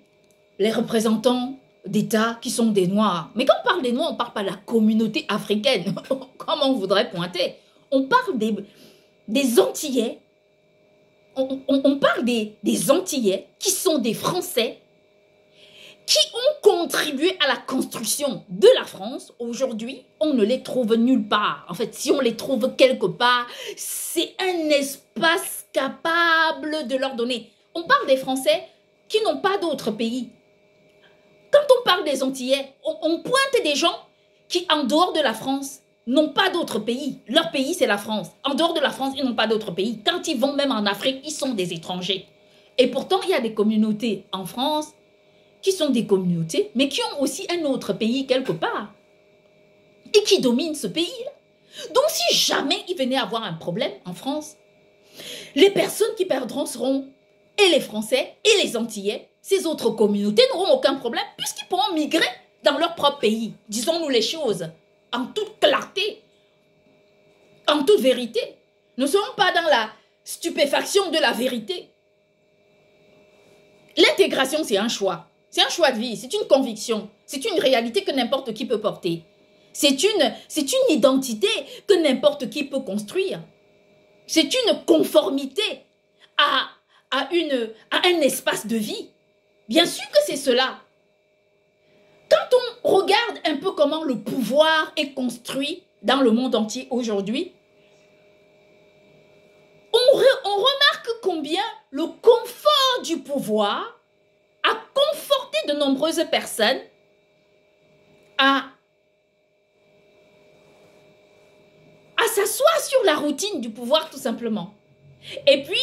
les représentants d'État qui sont des Noirs. Mais quand on parle des Noirs, on ne parle pas de la communauté africaine, comme on voudrait pointer. On parle des Antillais. On parle des Antillais qui sont des Français qui ont contribué à la construction de la France. Aujourd'hui, on ne les trouve nulle part. En fait, si on les trouve quelque part, c'est un espace capable de leur donner. On parle des Français qui n'ont pas d'autre pays. Quand on parle des Antillais, on pointe des gens qui, en dehors de la France, n'ont pas d'autre pays. Leur pays, c'est la France. En dehors de la France, ils n'ont pas d'autre pays. Quand ils vont même en Afrique, ils sont des étrangers. Et pourtant, il y a des communautés en France qui sont des communautés, mais qui ont aussi un autre pays quelque part et qui dominent ce pays-là. Donc, si jamais il venait avoir un problème en France, les personnes qui perdront seront et les Français et les Antillais. Ces autres communautés n'auront aucun problème puisqu'ils pourront migrer dans leur propre pays. Disons-nous les choses en toute clarté, en toute vérité. Ne serons pas dans la stupéfaction de la vérité. L'intégration, c'est un choix. C'est un choix de vie, c'est une conviction. C'est une réalité que n'importe qui peut porter. C'est une identité que n'importe qui peut construire. C'est une conformité à un espace de vie. Bien sûr que c'est cela. Quand on regarde un peu comment le pouvoir est construit dans le monde entier aujourd'hui, on remarque combien le confort du pouvoir a conforté de nombreuses personnes à s'asseoir sur la routine du pouvoir tout simplement. Et puis,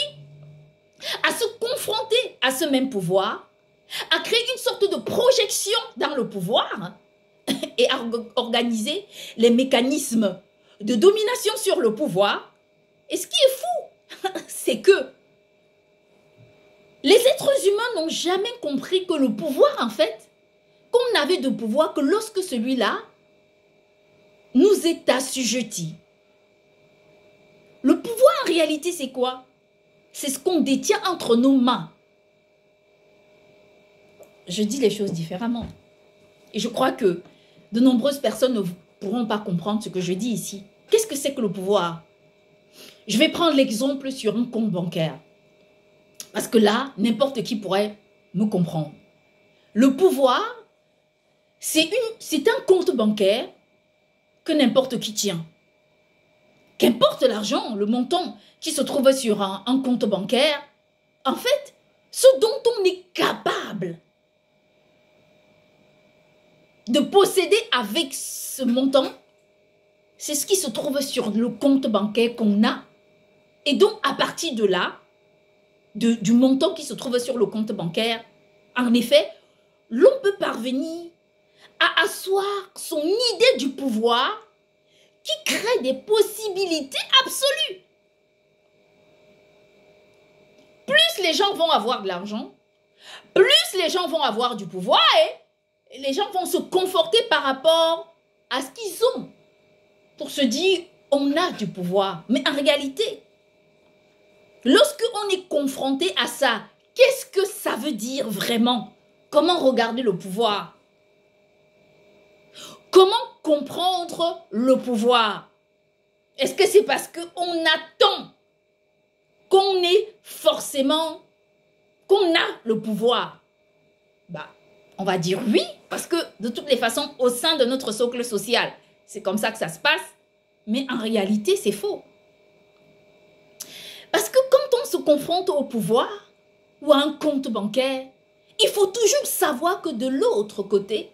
à se confronter à ce même pouvoir, à créer une sorte de projection dans le pouvoir et à organiser les mécanismes de domination sur le pouvoir. Et ce qui est fou, c'est que les êtres humains n'ont jamais compris que le pouvoir, en fait, qu'on n'avait de pouvoir que lorsque celui-là nous est assujetti. Le pouvoir, en réalité, c'est quoi? C'est ce qu'on détient entre nos mains. Je dis les choses différemment. Et je crois que de nombreuses personnes ne pourront pas comprendre ce que je dis ici. Qu'est-ce que c'est que le pouvoir? Je vais prendre l'exemple sur un compte bancaire. Parce que là, n'importe qui pourrait me comprendre. Le pouvoir, c'est un compte bancaire que n'importe qui tient. Qu'importe l'argent, le montant qui se trouve sur un compte bancaire, en fait, ce dont on est capable de posséder avec ce montant, c'est ce qui se trouve sur le compte bancaire qu'on a. Et donc, à partir de là, du montant qui se trouve sur le compte bancaire, en effet, l'on peut parvenir à asseoir son idée du pouvoir qui crée des possibilités absolues. Plus les gens vont avoir de l'argent, plus les gens vont avoir du pouvoir et les gens vont se conforter par rapport à ce qu'ils ont pour se dire on a du pouvoir. Mais en réalité, lorsque on est confronté à ça, qu'est-ce que ça veut dire vraiment? Comment regarder le pouvoir? Comment comprendre le pouvoir? Est-ce que c'est parce qu'on attend qu'on ait forcément, qu'on a le pouvoir? Bah, on va dire oui, parce que de toutes les façons, au sein de notre socle social, c'est comme ça que ça se passe. Mais en réalité, c'est faux. Parce que quand on se confronte au pouvoir ou à un compte bancaire, il faut toujours savoir que de l'autre côté,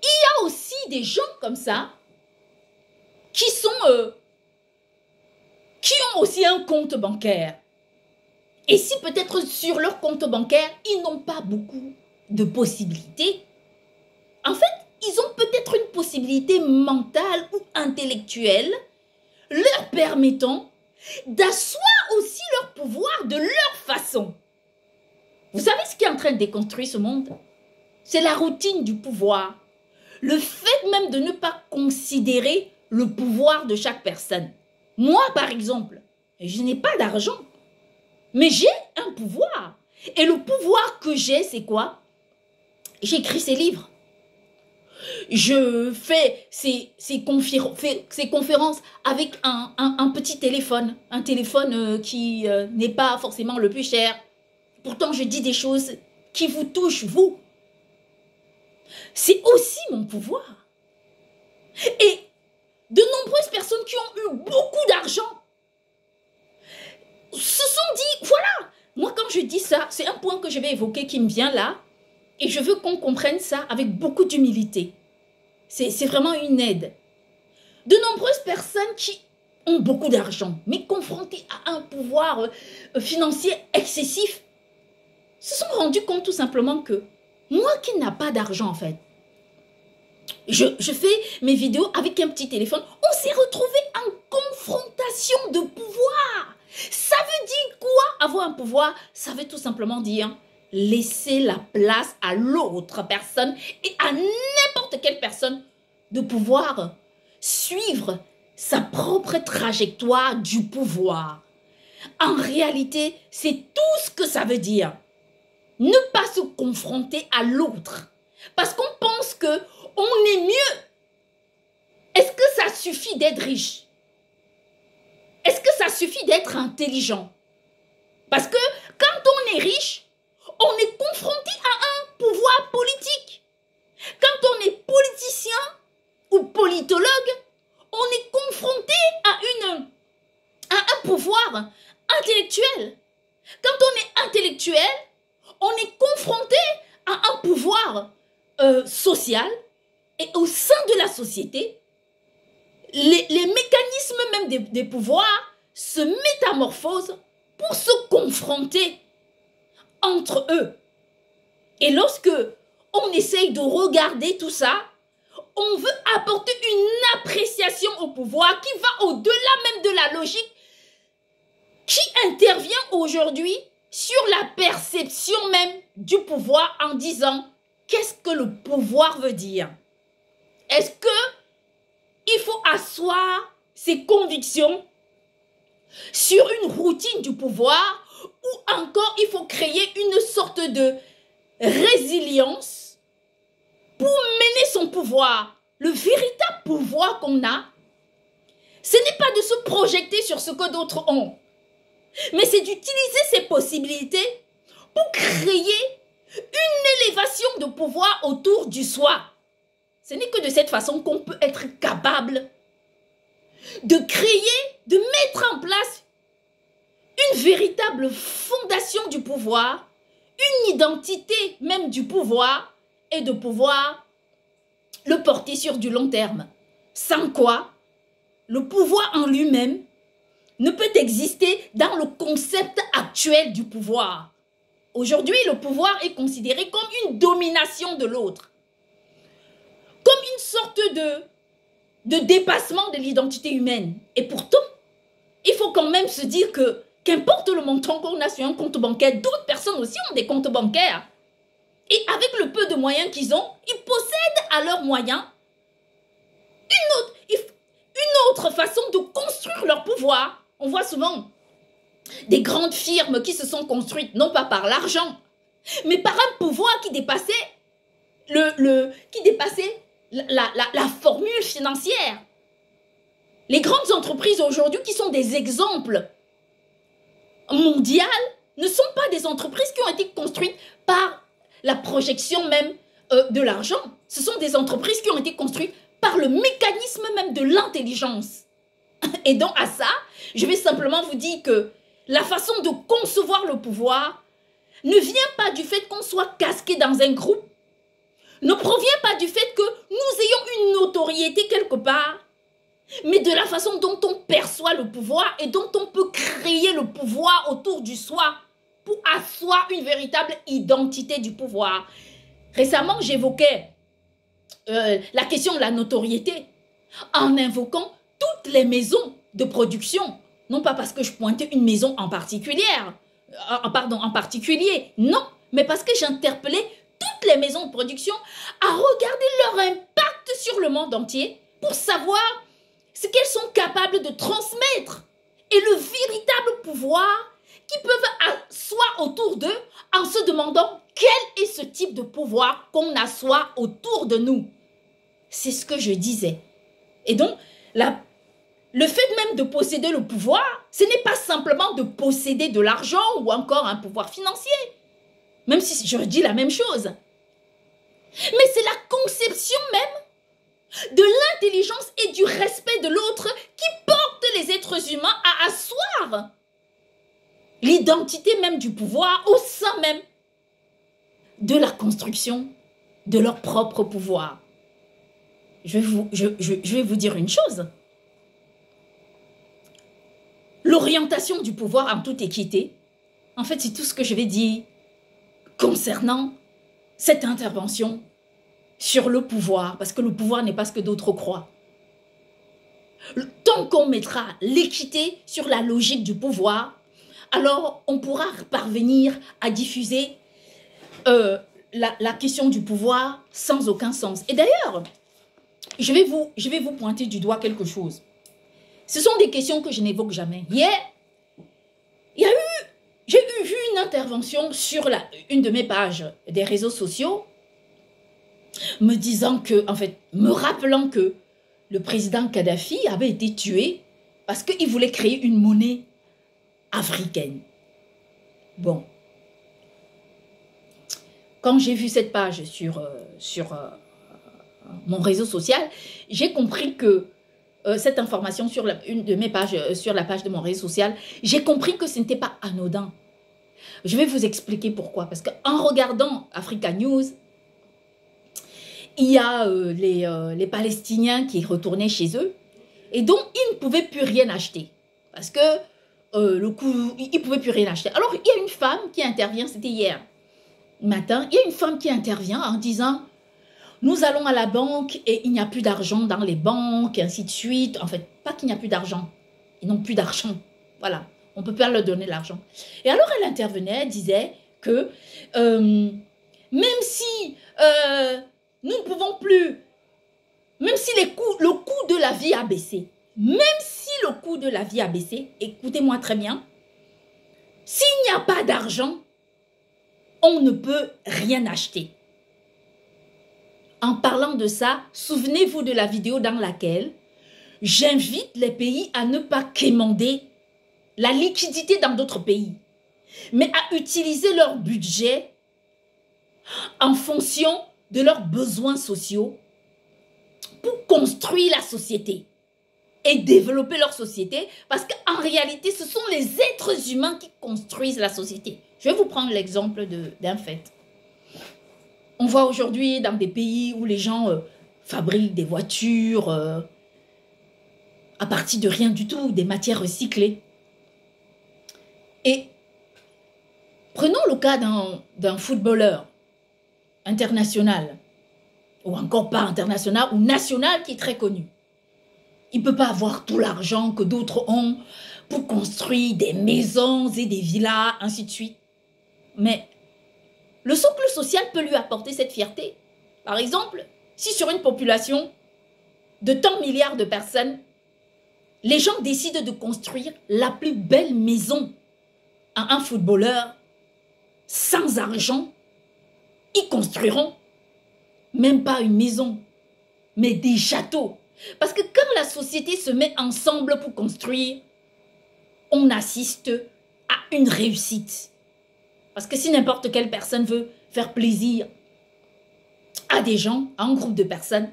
il y a aussi des gens comme ça qui ont aussi un compte bancaire. Et si peut-être sur leur compte bancaire, ils n'ont pas beaucoup de possibilités, en fait, ils ont peut-être une possibilité mentale ou intellectuelle leur permettant d'asseoir aussi leur pouvoir de leur façon. Vous savez ce qui est en train de déconstruire ce monde? C'est la routine du pouvoir. Le fait même de ne pas considérer le pouvoir de chaque personne. Moi, par exemple, je n'ai pas d'argent, mais j'ai un pouvoir. Et le pouvoir que j'ai, c'est quoi? J'écris ces livres. Je fais ces conférences avec un petit téléphone. Un téléphone qui n'est pas forcément le plus cher. Pourtant, je dis des choses qui vous touchent, vous. C'est aussi mon pouvoir. Et de nombreuses personnes qui ont eu beaucoup d'argent se sont dit, voilà, moi quand je dis ça, c'est un point que je vais évoquer qui me vient là, et je veux qu'on comprenne ça avec beaucoup d'humilité. C'est vraiment une aide. De nombreuses personnes qui ont beaucoup d'argent, mais confrontées à un pouvoir financier excessif, se sont rendues compte tout simplement que Moi qui n'ai pas d'argent en fait, je fais mes vidéos avec un petit téléphone. On s'est retrouvé en confrontation de pouvoir. Ça veut dire quoi avoir un pouvoir? Ça veut tout simplement dire laisser la place à l'autre personne et à n'importe quelle personne de pouvoir suivre sa propre trajectoire du pouvoir. En réalité, c'est tout ce que ça veut dire. Ne pas se confronter à l'autre. Parce qu'on pense que on est mieux. Est-ce que ça suffit d'être riche? Est-ce que ça suffit d'être intelligent? Parce que quand on est riche, on est confronté à un pouvoir politique. Quand on est politicien ou politologue, on est confronté à un pouvoir intellectuel. Quand on est intellectuel, on est confronté à un pouvoir social. Et au sein de la société, les mécanismes même des pouvoirs se métamorphosent pour se confronter entre eux. Et lorsque on essaye de regarder tout ça, on veut apporter une appréciation au pouvoir qui va au-delà même de la logique qui intervient aujourd'hui sur la perception même du pouvoir en disant qu'est-ce que le pouvoir veut dire? Est-ce qu'il faut asseoir ses convictions sur une routine du pouvoir ou encore il faut créer une sorte de résilience pour mener son pouvoir? Le véritable pouvoir qu'on a, ce n'est pas de se projeter sur ce que d'autres ont, mais c'est d'utiliser ces possibilités pour créer une élévation de pouvoir autour du soi. Ce n'est que de cette façon qu'on peut être capable de créer, de mettre en place une véritable fondation du pouvoir, une identité même du pouvoir et de pouvoir le porter sur du long terme. Sans quoi, le pouvoir en lui-même ne peut exister dans le concept actuel du pouvoir. Aujourd'hui, le pouvoir est considéré comme une domination de l'autre, comme une sorte de dépassement de l'identité humaine. Et pourtant, il faut quand même se dire que qu'importe le montant qu'on a sur un compte bancaire, d'autres personnes aussi ont des comptes bancaires. Et avec le peu de moyens qu'ils ont, ils possèdent à leurs moyens une autre façon de construire leur pouvoir. On voit souvent des grandes firmes qui se sont construites, non pas par l'argent, mais par un pouvoir qui dépassait la formule financière. Les grandes entreprises aujourd'hui qui sont des exemples mondiaux ne sont pas des entreprises qui ont été construites par la projection même de l'argent. Ce sont des entreprises qui ont été construites par le mécanisme même de l'intelligence. Et donc à ça, je vais simplement vous dire que la façon de concevoir le pouvoir ne vient pas du fait qu'on soit casqué dans un groupe, ne provient pas du fait que nous ayons une notoriété quelque part, mais de la façon dont on perçoit le pouvoir et dont on peut créer le pouvoir autour du soi pour asseoir une véritable identité du pouvoir. Récemment, j'évoquais la question de la notoriété en invoquant toutes les maisons de production. Non pas parce que je pointais une maison en particulier, non, mais parce que j'interpellais toutes les maisons de production à regarder leur impact sur le monde entier pour savoir ce qu'elles sont capables de transmettre et le véritable pouvoir qu'ils peuvent asseoir autour d'eux en se demandant quel est ce type de pouvoir qu'on assoit autour de nous. C'est ce que je disais. Et donc, le fait même de posséder le pouvoir, ce n'est pas simplement de posséder de l'argent ou encore un pouvoir financier, même si je dis la même chose. Mais c'est la conception même de l'intelligence et du respect de l'autre qui porte les êtres humains à asseoir l'identité même du pouvoir au sein même de la construction de leur propre pouvoir. Je vais vous dire une chose. L'orientation du pouvoir en toute équité, en fait, c'est tout ce que je vais dire concernant cette intervention sur le pouvoir, parce que le pouvoir n'est pas ce que d'autres croient. Tant qu'on mettra l'équité sur la logique du pouvoir, alors on pourra parvenir à diffuser la question du pouvoir sans aucun sens. Et d'ailleurs, je vais vous pointer du doigt quelque chose. Ce sont des questions que je n'évoque jamais. Hier, j'ai vu une intervention sur une de mes pages des réseaux sociaux me disant que, en fait, me rappelant que le président Kadhafi avait été tué parce qu'il voulait créer une monnaie africaine. Bon. Quand j'ai vu cette page sur mon réseau social, j'ai compris que cette information sur une de mes pages, sur la page de mon réseau social, j'ai compris que ce n'était pas anodin. Je vais vous expliquer pourquoi. Parce qu'en regardant Africa News, il y a les Palestiniens qui retournaient chez eux et donc ils ne pouvaient plus rien acheter. Parce que ils ne pouvaient plus rien acheter. Alors, il y a une femme qui intervient, c'était hier matin, il y a une femme qui intervient en disant « Nous allons à la banque et il n'y a plus d'argent dans les banques, et ainsi de suite. » En fait, pas qu'il n'y a plus d'argent. Ils n'ont plus d'argent. Voilà. On ne peut pas leur donner l'argent. Et alors, elle intervenait, elle disait que même si nous ne pouvons plus, même si le coût de la vie a baissé, même si le coût de la vie a baissé, écoutez-moi très bien, s'il n'y a pas d'argent, on ne peut rien acheter. En parlant de ça, souvenez-vous de la vidéo dans laquelle j'invite les pays à ne pas quémander la liquidité dans d'autres pays, mais à utiliser leur budget en fonction de leurs besoins sociaux pour construire la société et développer leur société, parce qu'en réalité, ce sont les êtres humains qui construisent la société. Je vais vous prendre l'exemple d'un fait. On voit aujourd'hui dans des pays où les gens fabriquent des voitures à partir de rien du tout, des matières recyclées. Et prenons le cas d'un footballeur international, ou encore pas international, ou national qui est très connu. Il ne peut pas avoir tout l'argent que d'autres ont pour construire des maisons et des villas, ainsi de suite. Mais le socle social peut lui apporter cette fierté. Par exemple, si sur une population de tant milliards de personnes, les gens décident de construire la plus belle maison à un footballeur sans argent, ils construiront même pas une maison, mais des châteaux. Parce que quand la société se met ensemble pour construire, on assiste à une réussite. Parce que si n'importe quelle personne veut faire plaisir à des gens, à un groupe de personnes,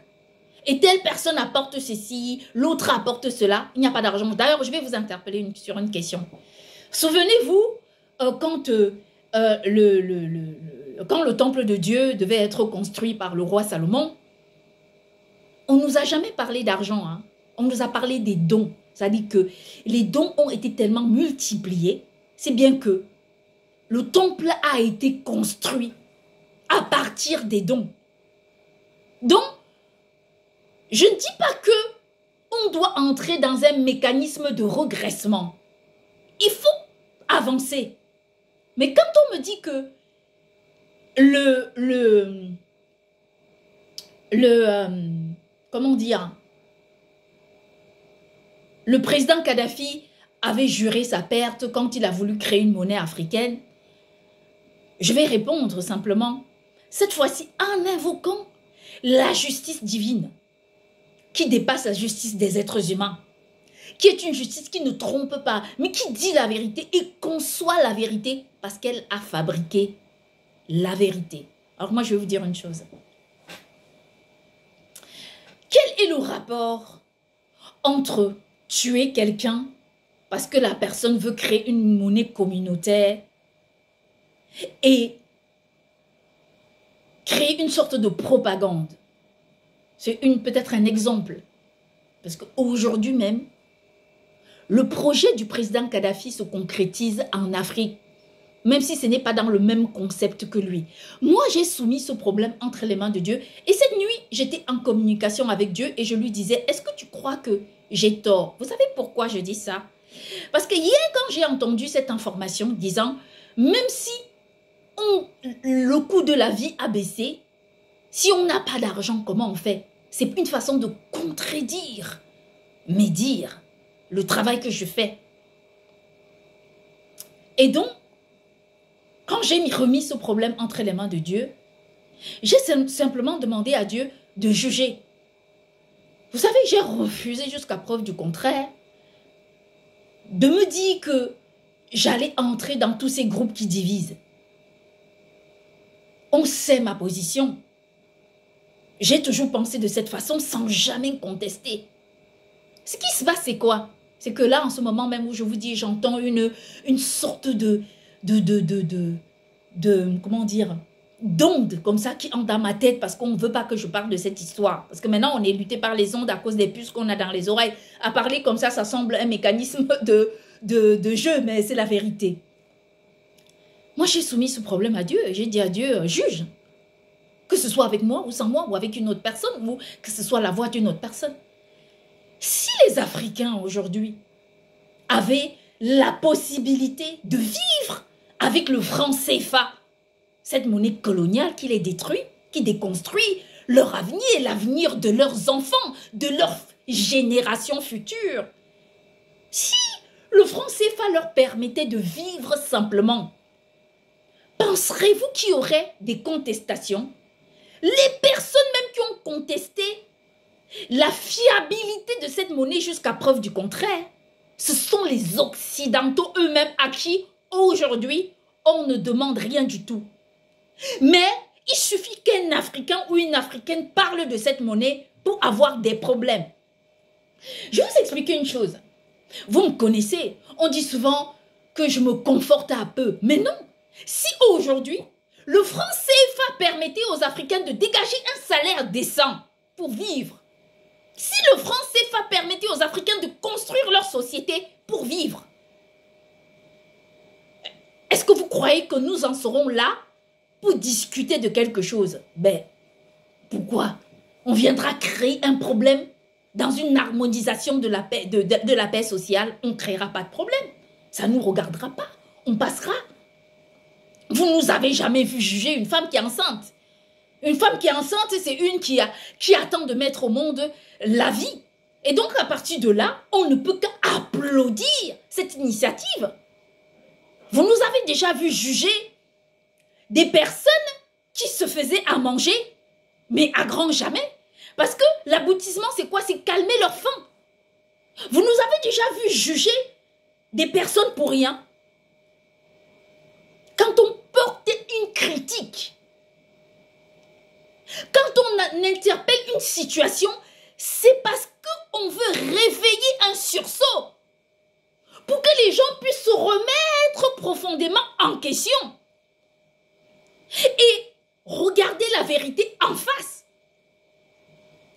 et telle personne apporte ceci, l'autre apporte cela, il n'y a pas d'argent. D'ailleurs, je vais vous interpeller sur une question. Souvenez-vous, quand le temple de Dieu devait être construit par le roi Salomon, on ne nous a jamais parlé d'argent, hein. On nous a parlé des dons. C'est-à-dire que les dons ont été tellement multipliés, c'est bien que le temple a été construit à partir des dons. Donc, je ne dis pas que on doit entrer dans un mécanisme de regressement. Il faut avancer. Mais quand on me dit que comment dire, le président Kadhafi avait juré sa perte quand il a voulu créer une monnaie africaine, je vais répondre simplement, cette fois-ci en invoquant la justice divine qui dépasse la justice des êtres humains, qui est une justice qui ne trompe pas, mais qui dit la vérité et conçoit la vérité parce qu'elle a fabriqué la vérité. Alors moi, je vais vous dire une chose. Quel est le rapport entre tuer quelqu'un parce que la personne veut créer une monnaie communautaire et créer une sorte de propagande? C'est peut-être un exemple. Parce qu'aujourd'hui même, le projet du président Kadhafi se concrétise en Afrique. même si ce n'est pas dans le même concept que lui. Moi, j'ai soumis ce problème entre les mains de Dieu. Et cette nuit, j'étais en communication avec Dieu et je lui disais, est-ce que tu crois que j'ai tort? Vous savez pourquoi je dis ça? Parce que hier, quand j'ai entendu cette information disant, même si le coût de la vie a baissé, si on n'a pas d'argent, comment on fait? C'est une façon de contredire, médire le travail que je fais. Et donc, quand j'ai remis ce problème entre les mains de Dieu, j'ai simplement demandé à Dieu de juger. Vous savez, j'ai refusé jusqu'à preuve du contraire de me dire que j'allais entrer dans tous ces groupes qui divisent. On sait ma position. J'ai toujours pensé de cette façon sans jamais contester. Ce qui se passe, c'est quoi? C'est que là, en ce moment même où je vous dis, j'entends une sorte comment dire, d'onde comme ça qui entre dans ma tête parce qu'on ne veut pas que je parle de cette histoire. Parce que maintenant, on est lutté par les ondes à cause des puces qu'on a dans les oreilles. À parler comme ça semble un mécanisme de jeu, mais c'est la vérité. Moi, j'ai soumis ce problème à Dieu et j'ai dit à Dieu, juge. Que ce soit avec moi ou sans moi ou avec une autre personne ou que ce soit la voix d'une autre personne. Si les Africains aujourd'hui avaient la possibilité de vivre avec le franc CFA, cette monnaie coloniale qui les détruit, qui déconstruit leur avenir, l'avenir de leurs enfants, de leurs générations futures. Si le franc CFA leur permettait de vivre simplement, penserez-vous qu'il y aurait des contestations? Les personnes même qui ont contesté la fiabilité de cette monnaie jusqu'à preuve du contraire, ce sont les Occidentaux eux-mêmes à qui, aujourd'hui, on ne demande rien du tout. Mais il suffit qu'un Africain ou une Africaine parle de cette monnaie pour avoir des problèmes. Je vais vous expliquer une chose. Vous me connaissez, on dit souvent que je me conforte à peu. Mais non, si aujourd'hui, le franc CFA permettait aux Africains de dégager un salaire décent pour vivre, si le franc CFA permettait aux Africains de construire leur société pour vivre, est-ce que vous croyez que nous en serons là pour discuter de quelque chose? Ben, pourquoi? On viendra créer un problème dans une harmonisation de la paix, de la paix sociale. On ne créera pas de problème. Ça ne nous regardera pas. On passera. Vous ne nous avez jamais vu juger une femme qui est enceinte. Une femme qui est enceinte, c'est une qui attend de mettre au monde la vie. Et donc, à partir de là, on ne peut qu'applaudir cette initiative. Vous nous avez déjà vu juger des personnes qui se faisaient à manger, mais à grand jamais. Parce que l'aboutissement, c'est quoi? C'est calmer leur faim. Vous nous avez déjà vu juger des personnes pour rien. Quand on portait une critique, quand on interpelle une situation, c'est parce qu'on veut réveiller un sursaut pour que les gens puissent se remettre profondément en question et regarder la vérité en face.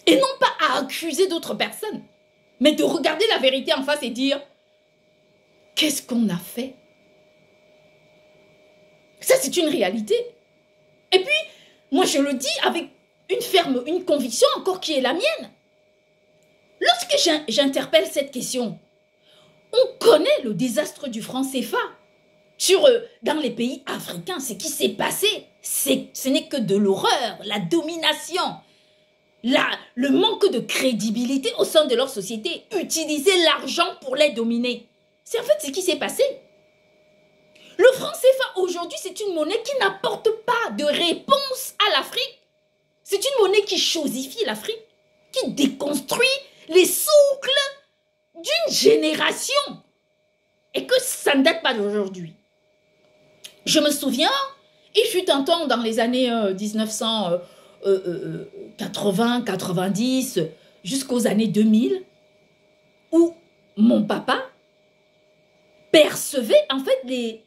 Et non pas à accuser d'autres personnes, mais de regarder la vérité en face et dire « Qu'est-ce qu'on a fait ?» Ça, c'est une réalité. Et puis, moi, je le dis avec une conviction encore qui est la mienne. Lorsque j'interpelle cette question, on connaît le désastre du franc CFA. Dans les pays africains, ce qui s'est passé, ce n'est que de l'horreur, la domination, le manque de crédibilité au sein de leur société, utiliser l'argent pour les dominer. C'est en fait ce qui s'est passé. Le franc CFA aujourd'hui, c'est une monnaie qui n'apporte pas de réponse à l'Afrique. C'est une monnaie qui chosifie l'Afrique, qui déconstruit les souples d'une génération. Et que ça ne date pas d'aujourd'hui. Je me souviens, il fut un temps dans les années 1980, 90, jusqu'aux années 2000, où mon papa percevait en fait les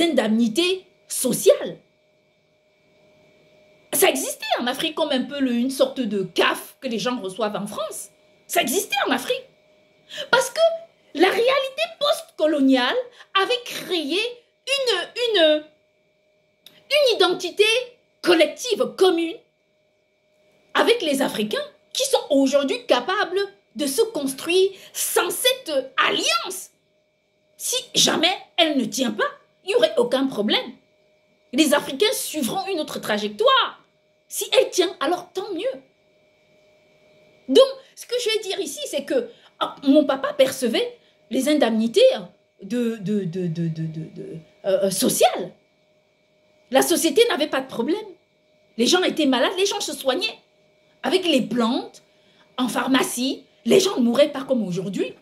indemnités sociales. Ça existait en Afrique comme un peu une sorte de CAF que les gens reçoivent en France. Ça existait en Afrique. Parce que la réalité post-coloniale avait créé une identité collective commune avec les Africains qui sont aujourd'hui capables de se construire sans cette alliance. Si jamais elle ne tient pas, il n'y aurait aucun problème. Les Africains suivront une autre trajectoire. Si elle tient, alors tant mieux. Donc, ce que je vais dire ici, c'est que mon papa percevait les indemnités sociales. La société n'avait pas de problème. Les gens étaient malades, les gens se soignaient. Avec les plantes, en pharmacie, les gens ne mouraient pas comme aujourd'hui.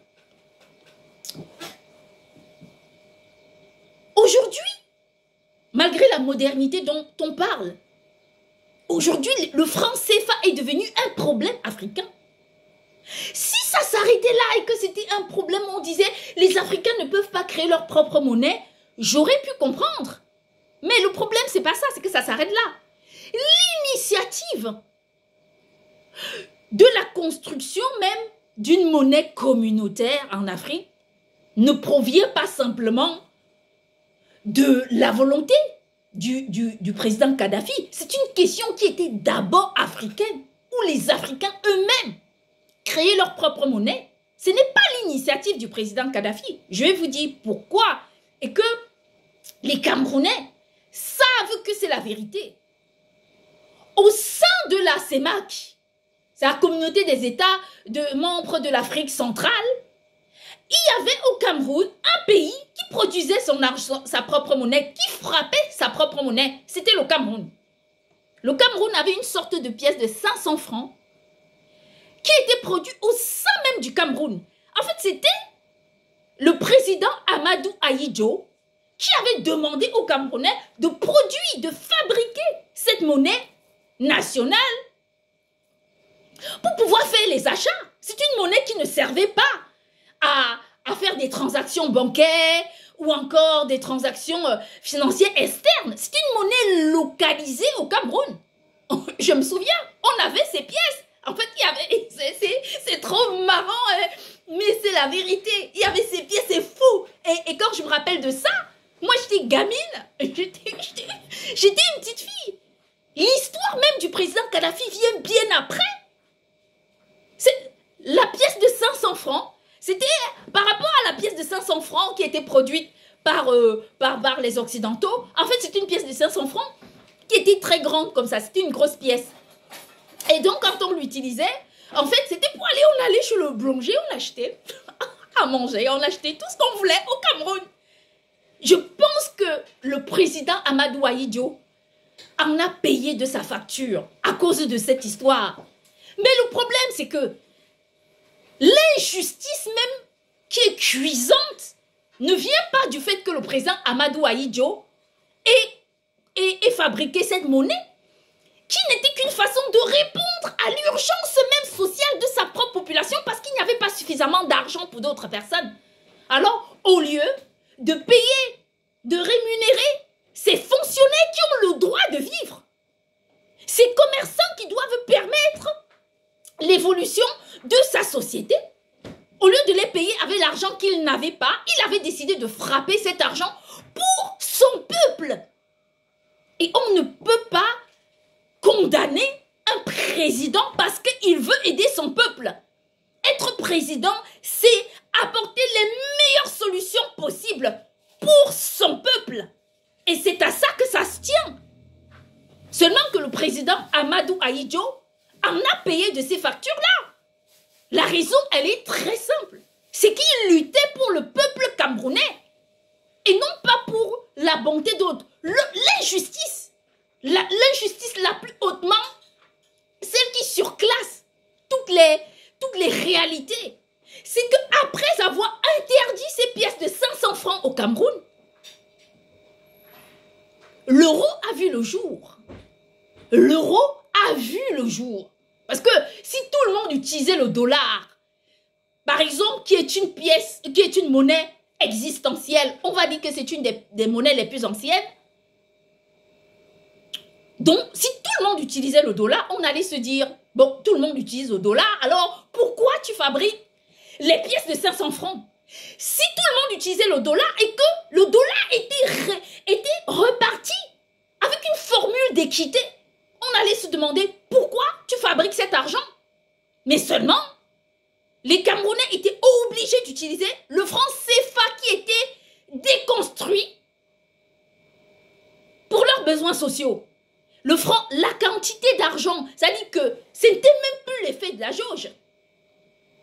Aujourd'hui, malgré la modernité dont on parle, aujourd'hui, le franc CFA est devenu un problème africain. Si ça s'arrêtait là et que c'était un problème, on disait les Africains ne peuvent pas créer leur propre monnaie, j'aurais pu comprendre. Mais le problème, c'est pas ça, c'est que ça s'arrête là. L'initiative de la construction même d'une monnaie communautaire en Afrique ne provient pas simplement de la volonté du président Kadhafi. C'est une question qui était d'abord africaine, où les Africains eux-mêmes créaient leur propre monnaie. Ce n'est pas l'initiative du président Kadhafi. Je vais vous dire pourquoi. Et que les Camerounais savent que c'est la vérité. Au sein de la CEMAC, c'est la communauté des États membres de l'Afrique centrale, il y avait au Cameroun un pays qui produisait son argent, sa propre monnaie, qui frappait sa propre monnaie. C'était le Cameroun. Le Cameroun avait une sorte de pièce de 500 francs qui était produite au sein même du Cameroun. En fait, c'était le président Amadou Ahidjo qui avait demandé aux Camerounais de produire, de fabriquer cette monnaie nationale pour pouvoir faire les achats. C'est une monnaie qui ne servait pas à faire des transactions bancaires ou encore des transactions financières externes. C'est une monnaie localisée au Cameroun. Je me souviens, on avait ces pièces. En fait, il y avait, c'est trop marrant, hein, mais c'est la vérité. Il y avait ces pièces, c'est fou. Et quand je me rappelle de ça, moi j'étais gamine, j'étais une petite fille. L'histoire même du président Kadhafi vient bien après. La pièce de 500 francs, c'était par rapport à la pièce de 500 francs qui était produite par les Occidentaux. En fait, c'était une pièce de 500 francs qui était très grande comme ça. C'était une grosse pièce. Et donc, quand on l'utilisait, en fait, c'était pour aller, on allait chez le boulanger, on achetait à manger, on achetait tout ce qu'on voulait au Cameroun. Je pense que le président Amadou Ahidjo en a payé de sa facture à cause de cette histoire. Mais le problème, c'est que l'injustice même qui est cuisante ne vient pas du fait que le président Amadou Ahidjo ait fabriqué cette monnaie qui n'était qu'une façon de répondre à l'urgence même sociale de sa propre population parce qu'il n'y avait pas suffisamment d'argent pour d'autres personnes. Alors, au lieu de payer, de rémunérer ces fonctionnaires qui ont le droit de vivre, ces commerçants qui doivent permettre l'évolution de sa société, au lieu de les payer avec l'argent qu'il n'avait pas, il avait décidé de frapper cet argent pour son peuple. Et on ne peut pas condamner un président parce qu'il veut aider son peuple. Être président, c'est apporter les meilleures solutions possibles pour son peuple. Et c'est à ça que ça se tient. Seulement que le président Amadou Ahidjo en a payé de ces factures-là. La raison, elle est très simple. C'est qu'il luttait pour le peuple camerounais et non pas pour la bonté d'autres. L'injustice, l'injustice la plus hautement, celle qui surclasse toutes les réalités, c'est qu'après avoir interdit ces pièces de 500 francs au Cameroun, l'euro a vu le jour. L'euro a vu le jour. Parce que si tout le monde utilisait le dollar, par exemple, qui est une pièce, qui est une monnaie existentielle, on va dire que c'est une des monnaies les plus anciennes. Donc, si tout le monde utilisait le dollar, on allait se dire, bon, tout le monde utilise le dollar, alors pourquoi tu fabriques les pièces de 500 francs? Si tout le monde utilisait le dollar et que le dollar était reparti avec une formule d'équité, on allait se demander pourquoi tu fabriques cet argent. Mais seulement, les Camerounais étaient obligés d'utiliser le franc CFA qui était déconstruit pour leurs besoins sociaux. Le franc, la quantité d'argent, ça dit que ce n'était même plus l'effet de la jauge.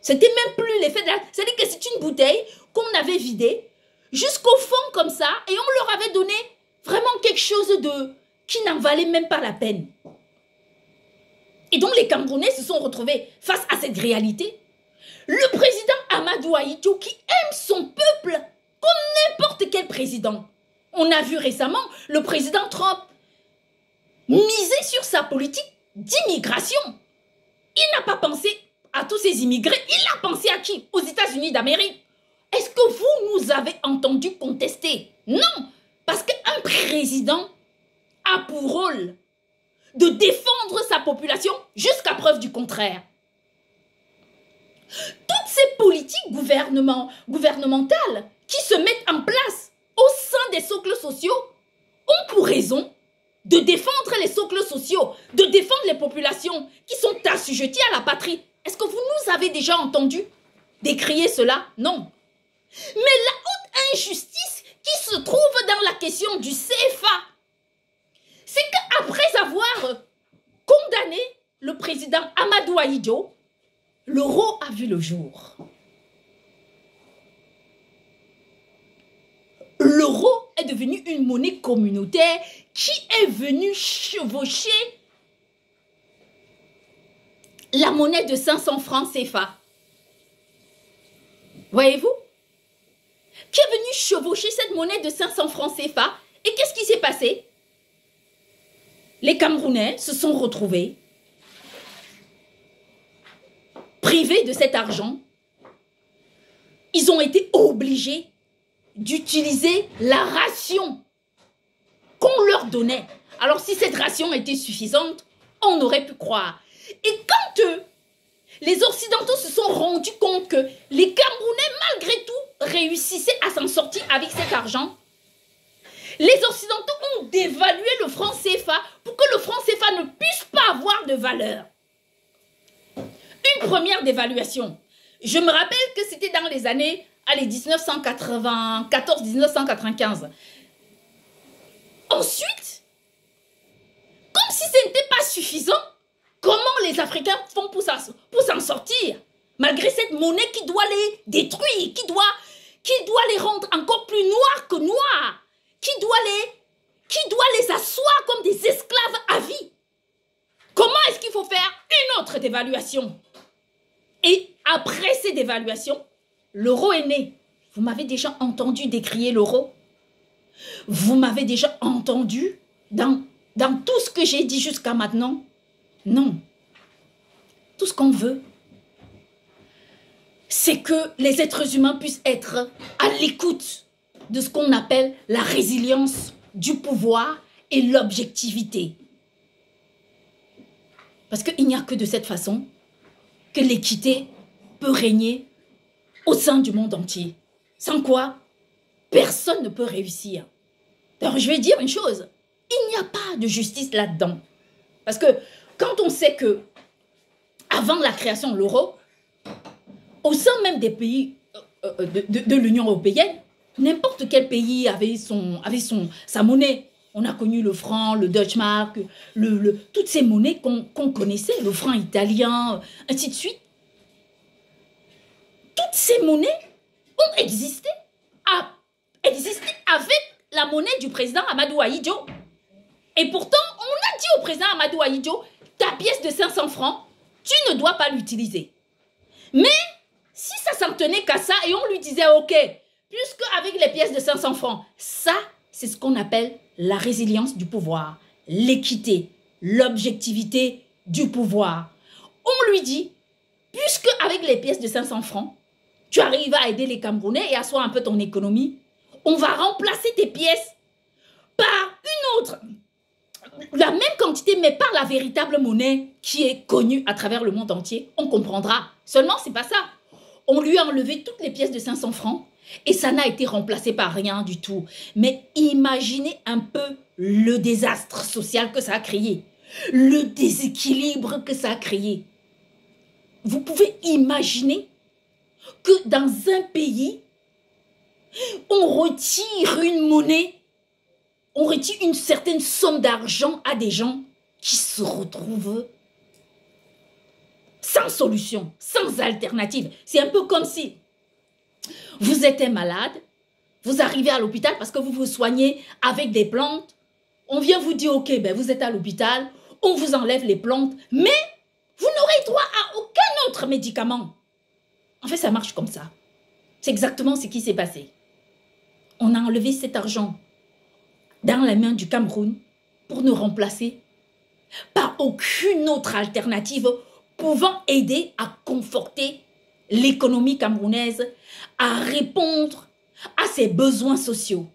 C'était même plus l'effet de la... C'est-à-dire que c'est une bouteille qu'on avait vidée jusqu'au fond comme ça et on leur avait donné vraiment quelque chose de qui n'en valait même pas la peine. Et donc les Camerounais se sont retrouvés face à cette réalité. Le président Amadou Ahidjo qui aime son peuple comme n'importe quel président. On a vu récemment le président Trump miser sur sa politique d'immigration. Il n'a pas pensé à tous ces immigrés, il a pensé à qui? Aux États-Unis d'Amérique. Est-ce que vous nous avez entendu contester? Non, parce qu'un président a pour rôle de défendre sa population jusqu'à preuve du contraire. Toutes ces politiques gouvernementales qui se mettent en place au sein des socles sociaux ont pour raison de défendre les socles sociaux, de défendre les populations qui sont assujetties à la patrie. Est-ce que vous nous avez déjà entendu décrier cela? Non. Mais la haute injustice qui se trouve dans la question du CFA, c'est qu'après avoir condamné le président Amadou Ahidjo, l'euro a vu le jour. L'euro est devenu une monnaie communautaire qui est venue chevaucher la monnaie de 500 francs CFA. Voyez-vous? Qui est venu chevaucher cette monnaie de 500 francs CFA. Et qu'est-ce qui s'est passé? Les Camerounais se sont retrouvés privés de cet argent. Ils ont été obligés d'utiliser la ration qu'on leur donnait. Alors si cette ration était suffisante, on aurait pu croire. Et quand les Occidentaux se sont rendus compte que les Camerounais, malgré tout, réussissaient à s'en sortir avec cet argent, les Occidentaux ont dévalué le franc CFA pour que le franc CFA ne puisse pas avoir de valeur. Une première dévaluation. Je me rappelle que c'était dans les années 1994-1995. Ensuite, comme si ce n'était pas suffisant, comment les Africains font pour s'en sortir? Malgré cette monnaie qui doit les détruire, qui doit les rendre encore plus noirs que noirs, qui doit les asseoir comme des esclaves à vie. Comment est-ce qu'il faut faire une autre dévaluation? Et après ces dévaluations, l'euro est né. Vous m'avez déjà entendu décrier l'euro? Vous m'avez déjà entendu dans tout ce que j'ai dit jusqu'à maintenant? Non. Tout ce qu'on veut, c'est que les êtres humains puissent être à l'écoute de ce qu'on appelle la résilience du pouvoir et l'objectivité. Parce qu'il n'y a que de cette façon que l'équité peut régner au sein du monde entier. Sans quoi, personne ne peut réussir. Alors, je vais dire une chose, il n'y a pas de justice là-dedans. Parce que quand on sait que, avant la création de l'euro, au sein même des pays de l'Union européenne, n'importe quel pays avait sa monnaie. On a connu le franc, le Deutsche Mark, toutes ces monnaies qu'on connaissait, le franc italien, ainsi de suite. Toutes ces monnaies ont existé avec la monnaie du président Amadou Ahidjo. Et pourtant, on a dit au président Amadou Ahidjo, ta pièce de 500 francs, tu ne dois pas l'utiliser. Mais si ça s'en tenait qu'à ça et on lui disait, ok, puisque avec les pièces de 500 francs, ça, c'est ce qu'on appelle la résilience du pouvoir, l'équité, l'objectivité du pouvoir. On lui dit, puisque avec les pièces de 500 francs, tu arrives à aider les Camerounais et asseoir un peu ton économie, on va remplacer tes pièces par une autre, la même quantité, mais par la véritable monnaie qui est connue à travers le monde entier. On comprendra. Seulement, c'est pas ça. On lui a enlevé toutes les pièces de 500 francs et ça n'a été remplacé par rien du tout. Mais imaginez un peu le désastre social que ça a créé, le déséquilibre que ça a créé. Vous pouvez imaginer que dans un pays, on retire une monnaie, on retire une certaine somme d'argent à des gens qui se retrouvent sans solution, sans alternative. C'est un peu comme si vous êtes malade, vous arrivez à l'hôpital parce que vous vous soignez avec des plantes. On vient vous dire, ok, ben vous êtes à l'hôpital, on vous enlève les plantes, mais vous n'aurez droit à aucun autre médicament. En fait, ça marche comme ça. C'est exactement ce qui s'est passé. On a enlevé cet argent dans les mains du Cameroun pour nous remplacer par aucune autre alternative pouvant aider à conforter l'économie camerounaise, à répondre à ses besoins sociaux.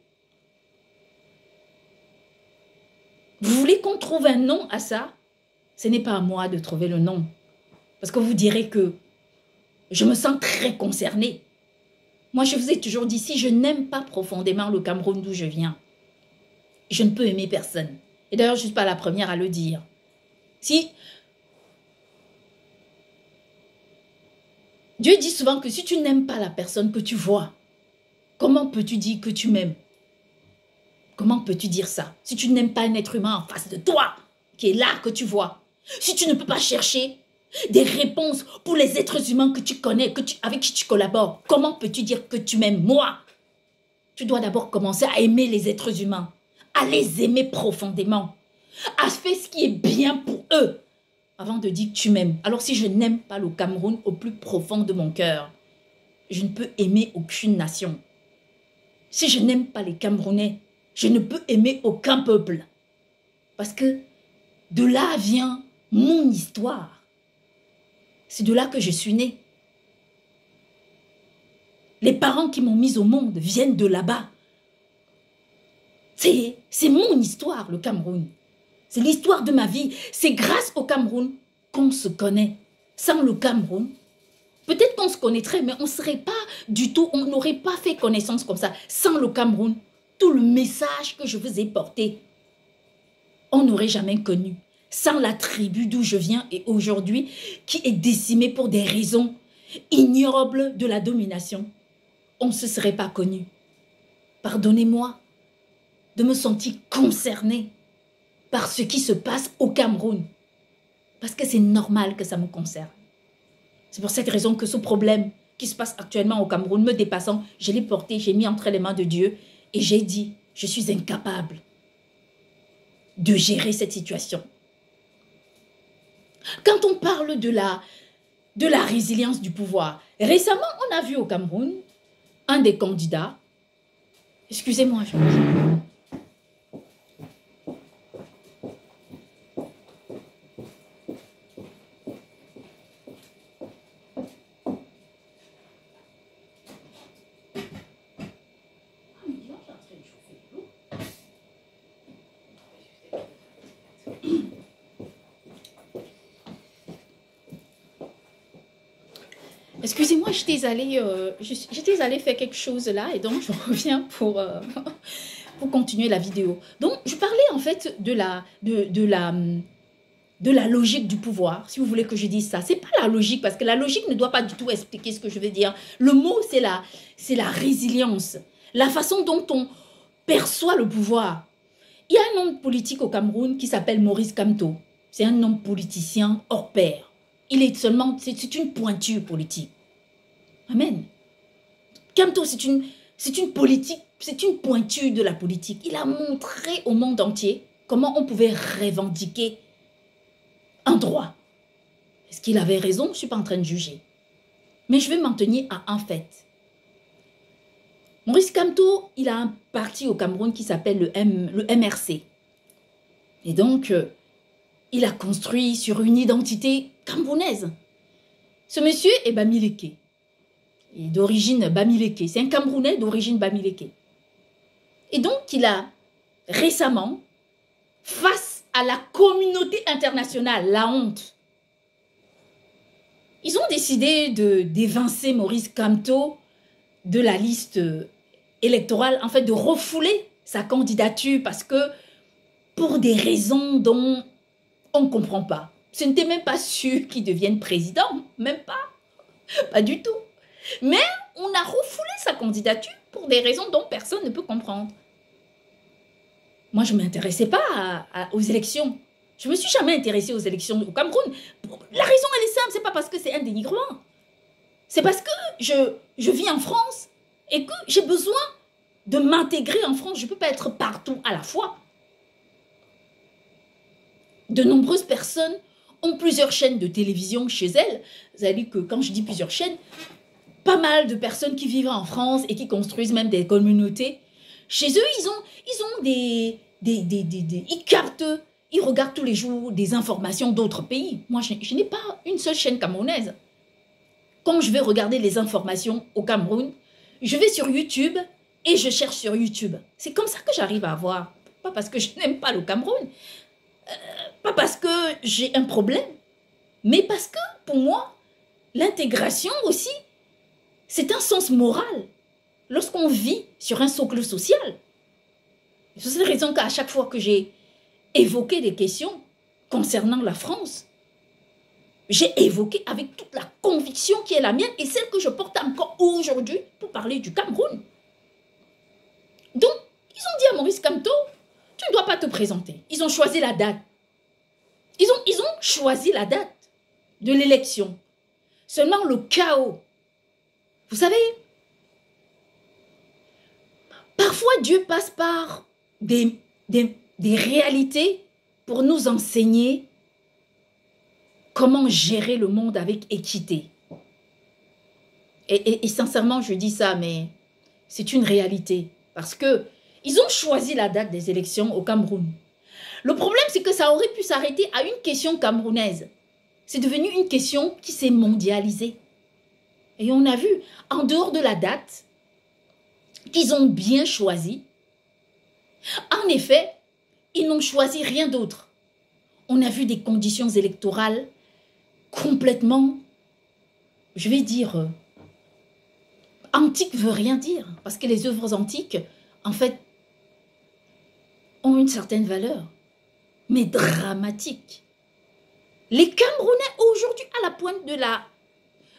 Vous voulez qu'on trouve un nom à ça? Ce n'est pas à moi de trouver le nom. Parce que vous direz que je me sens très concernée. Moi, je vous ai toujours dit, si je n'aime pas profondément le Cameroun d'où je viens, je ne peux aimer personne. Et d'ailleurs, je ne suis pas la première à le dire. Si Dieu dit souvent que si tu n'aimes pas la personne que tu vois, comment peux-tu dire que tu m'aimes? Comment peux-tu dire ça? Si tu n'aimes pas un être humain en face de toi, qui est là, que tu vois, si tu ne peux pas chercher des réponses pour les êtres humains que tu connais, avec qui tu collabores, comment peux-tu dire que tu m'aimes? Moi, tu dois d'abord commencer à aimer les êtres humains, à les aimer profondément, à faire ce qui est bien pour eux, avant de dire que tu m'aimes. Alors si je n'aime pas le Cameroun au plus profond de mon cœur, je ne peux aimer aucune nation. Si je n'aime pas les Camerounais, je ne peux aimer aucun peuple. Parce que de là vient mon histoire. C'est de là que je suis née. Les parents qui m'ont mise au monde viennent de là-bas. C'est mon histoire, le Cameroun. C'est l'histoire de ma vie. C'est grâce au Cameroun qu'on se connaît. Sans le Cameroun, peut-être qu'on se connaîtrait, mais on ne serait pas du tout, on n'aurait pas fait connaissance comme ça. Sans le Cameroun, tout le message que je vous ai porté, on n'aurait jamais connu. Sans la tribu d'où je viens et aujourd'hui, qui est décimée pour des raisons ignobles de la domination, on ne se serait pas connu. Pardonnez-moi de me sentir concernée par ce qui se passe au Cameroun. Parce que c'est normal que ça me concerne. C'est pour cette raison que ce problème qui se passe actuellement au Cameroun, me dépassant, je l'ai porté, j'ai mis entre les mains de Dieu et j'ai dit, je suis incapable de gérer cette situation. Quand on parle de la résilience du pouvoir, récemment, on a vu au Cameroun un des candidats, excusez-moi, excusez-moi, j'étais allée faire quelque chose là et donc je reviens pour continuer la vidéo. Donc, je parlais en fait de la logique du pouvoir, si vous voulez que je dise ça. C'est pas la logique, parce que la logique ne doit pas du tout expliquer ce que je veux dire. Le mot, c'est la résilience, la façon dont on perçoit le pouvoir. Il y a un homme politique au Cameroun qui s'appelle Maurice Kamto. C'est un homme politicien hors pair. Il est seulement, c'est une pointure politique. Amen. Kamto, c'est une politique, c'est une pointure de la politique. Il a montré au monde entier comment on pouvait revendiquer un droit. Est-ce qu'il avait raison? Je ne suis pas en train de juger. Mais je vais m'en tenir à un fait. Maurice Kamto, il a un parti au Cameroun qui s'appelle le MRC. Et donc, il a construit sur une identité camerounaise. Ce monsieur est Bamileke. Il est d'origine Bamileke. C'est un Camerounais d'origine Bamileke. Et donc, il a récemment, face à la communauté internationale, la honte, Ils ont décidé d'évincer Maurice Kamto de la liste électorale, en fait, de refouler sa candidature parce que pour des raisons dont on ne comprend pas. Ce n'était même pas sûr qu'il devienne président, même pas du tout. Mais on a refoulé sa candidature pour des raisons dont personne ne peut comprendre. Moi, je ne m'intéressais pas aux élections. Je ne me suis jamais intéressée aux élections au Cameroun. La raison, elle est simple, ce n'est pas parce que c'est un dénigrement. C'est parce que je vis en France et que j'ai besoin de m'intégrer en France. Je ne peux pas être partout à la fois. De nombreuses personnes ont plusieurs chaînes de télévision chez elles. Vous avez vu que quand je dis plusieurs chaînes, pas mal de personnes qui vivent en France et qui construisent même des communautés. Chez eux, ils ont ils captent, ils regardent tous les jours des informations d'autres pays. Moi, je n'ai pas une seule chaîne camerounaise. Quand je vais regarder les informations au Cameroun, je vais sur YouTube et je cherche sur YouTube. C'est comme ça que j'arrive à voir. Pas parce que je n'aime pas le Cameroun, pas parce que j'ai un problème, mais parce que pour moi, l'intégration aussi, c'est un sens moral. Lorsqu'on vit sur un socle social. C'est cette raison qu'à chaque fois que j'ai évoqué des questions concernant la France, j'ai évoqué avec toute la conviction qui est la mienne et celle que je porte encore aujourd'hui pour parler du Cameroun. Donc, ils ont dit à Maurice Kamto, tu ne dois pas te présenter. Ils ont choisi la date. Ils ont choisi la date de l'élection. Seulement le chaos. Vous savez, parfois Dieu passe par des réalités pour nous enseigner comment gérer le monde avec équité. Et sincèrement, je dis ça, mais c'est une réalité. Parce que ils ont choisi la date des élections au Cameroun. Le problème, c'est que ça aurait pu s'arrêter à une question camerounaise. C'est devenu une question qui s'est mondialisée. Et on a vu, en dehors de la date, qu'ils ont bien choisi. En effet, ils n'ont choisi rien d'autre. On a vu des conditions électorales complètement, je vais dire, antique veut rien dire. Parce que les œuvres antiques, en fait, ont une certaine valeur, mais dramatique. Les Camerounais, aujourd'hui, à la pointe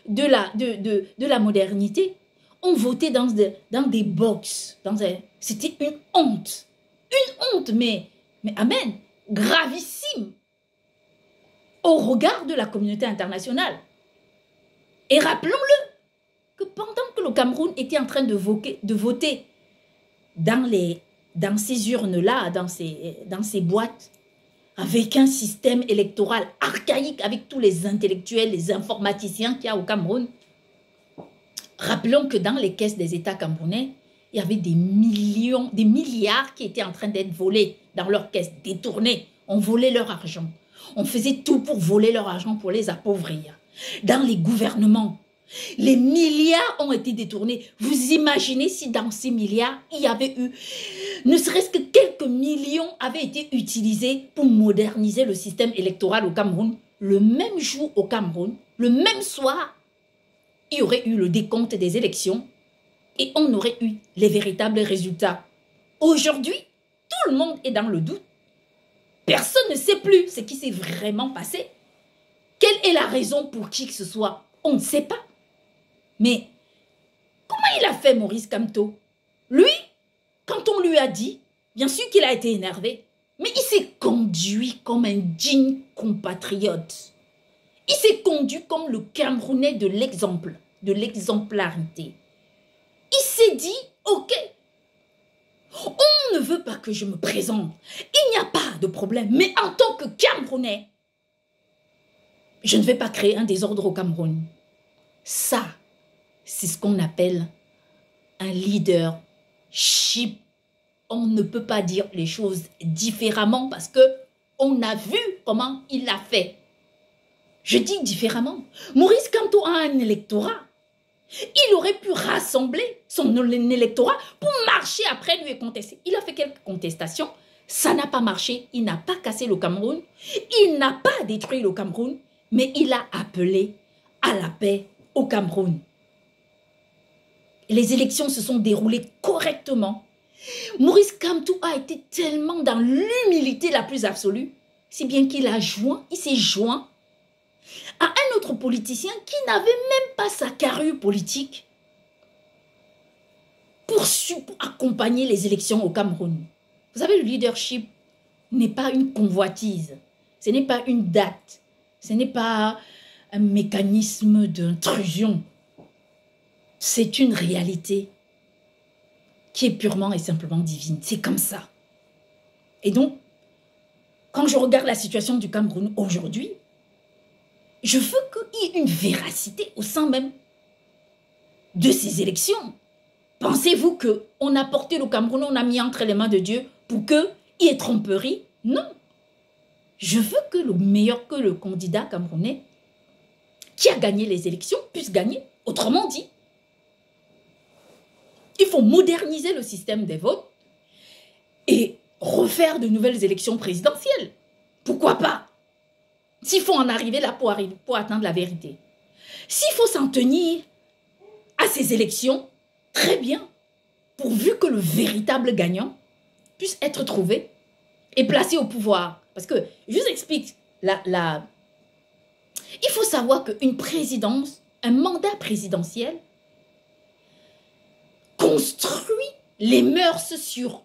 de la modernité, ont voté dans des box. C'était une honte. Une honte, mais amen, gravissime au regard de la communauté internationale. Et rappelons-le, que pendant que le Cameroun était en train de voter dans ces urnes-là, dans ces boîtes, avec un système électoral archaïque, avec tous les intellectuels, les informaticiens qu'il y a au Cameroun, rappelons que dans les caisses des États camerounais, il y avait des milliards qui étaient en train d'être volés dans leurs caisses, détournés. On volait leur argent. On faisait tout pour voler leur argent, pour les appauvrir. Dans les gouvernements, les milliards ont été détournés. Vous imaginez si dans ces milliards, il y avait eu, ne serait-ce que quelques millions avaient été utilisés pour moderniser le système électoral au Cameroun. Le même jour au Cameroun, le même soir, il y aurait eu le décompte des élections et on aurait eu les véritables résultats. Aujourd'hui, tout le monde est dans le doute. Personne ne sait plus ce qui s'est vraiment passé. Quelle est la raison pour qui que ce soit? On ne sait pas. Mais comment il a fait Maurice Kamto? Lui, quand on lui a dit, bien sûr qu'il a été énervé, mais il s'est conduit comme un digne compatriote. Il s'est conduit comme le Camerounais de l'exemple, de l'exemplarité. Il s'est dit, ok, on ne veut pas que je me présente. Il n'y a pas de problème. Mais en tant que Camerounais, je ne vais pas créer un désordre au Cameroun. Ça, c'est ce qu'on appelle un leadership. On ne peut pas dire les choses différemment parce que on a vu comment il l'a fait. Je dis différemment. Maurice Kamto a un électorat. Il aurait pu rassembler son électorat pour marcher après lui et contester. Il a fait quelques contestations. Ça n'a pas marché. Il n'a pas cassé le Cameroun. Il n'a pas détruit le Cameroun. Mais il a appelé à la paix au Cameroun. Les élections se sont déroulées correctement. Maurice Kamto a été tellement dans l'humilité la plus absolue, si bien qu'il s'est joint à un autre politicien qui n'avait même pas sa carrure politique pour accompagner les élections au Cameroun. Vous savez, le leadership n'est pas une convoitise, ce n'est pas une date, ce n'est pas un mécanisme d'intrusion. C'est une réalité qui est purement et simplement divine. C'est comme ça. Et donc, quand je regarde la situation du Cameroun aujourd'hui, je veux qu'il y ait une véracité au sein même de ces élections. Pensez-vous qu'on a porté le Cameroun, on a mis entre les mains de Dieu pour qu'il y ait tromperie? Non. Je veux que le candidat camerounais qui a gagné les élections puisse gagner. Autrement dit, il faut moderniser le système des votes et refaire de nouvelles élections présidentielles. Pourquoi pas? S'il faut en arriver là pour atteindre la vérité. S'il faut s'en tenir à ces élections, très bien, pourvu que le véritable gagnant puisse être trouvé et placé au pouvoir. Parce que, je vous explique, il faut savoir qu'une présidence, un mandat présidentiel, construit les mœurs sur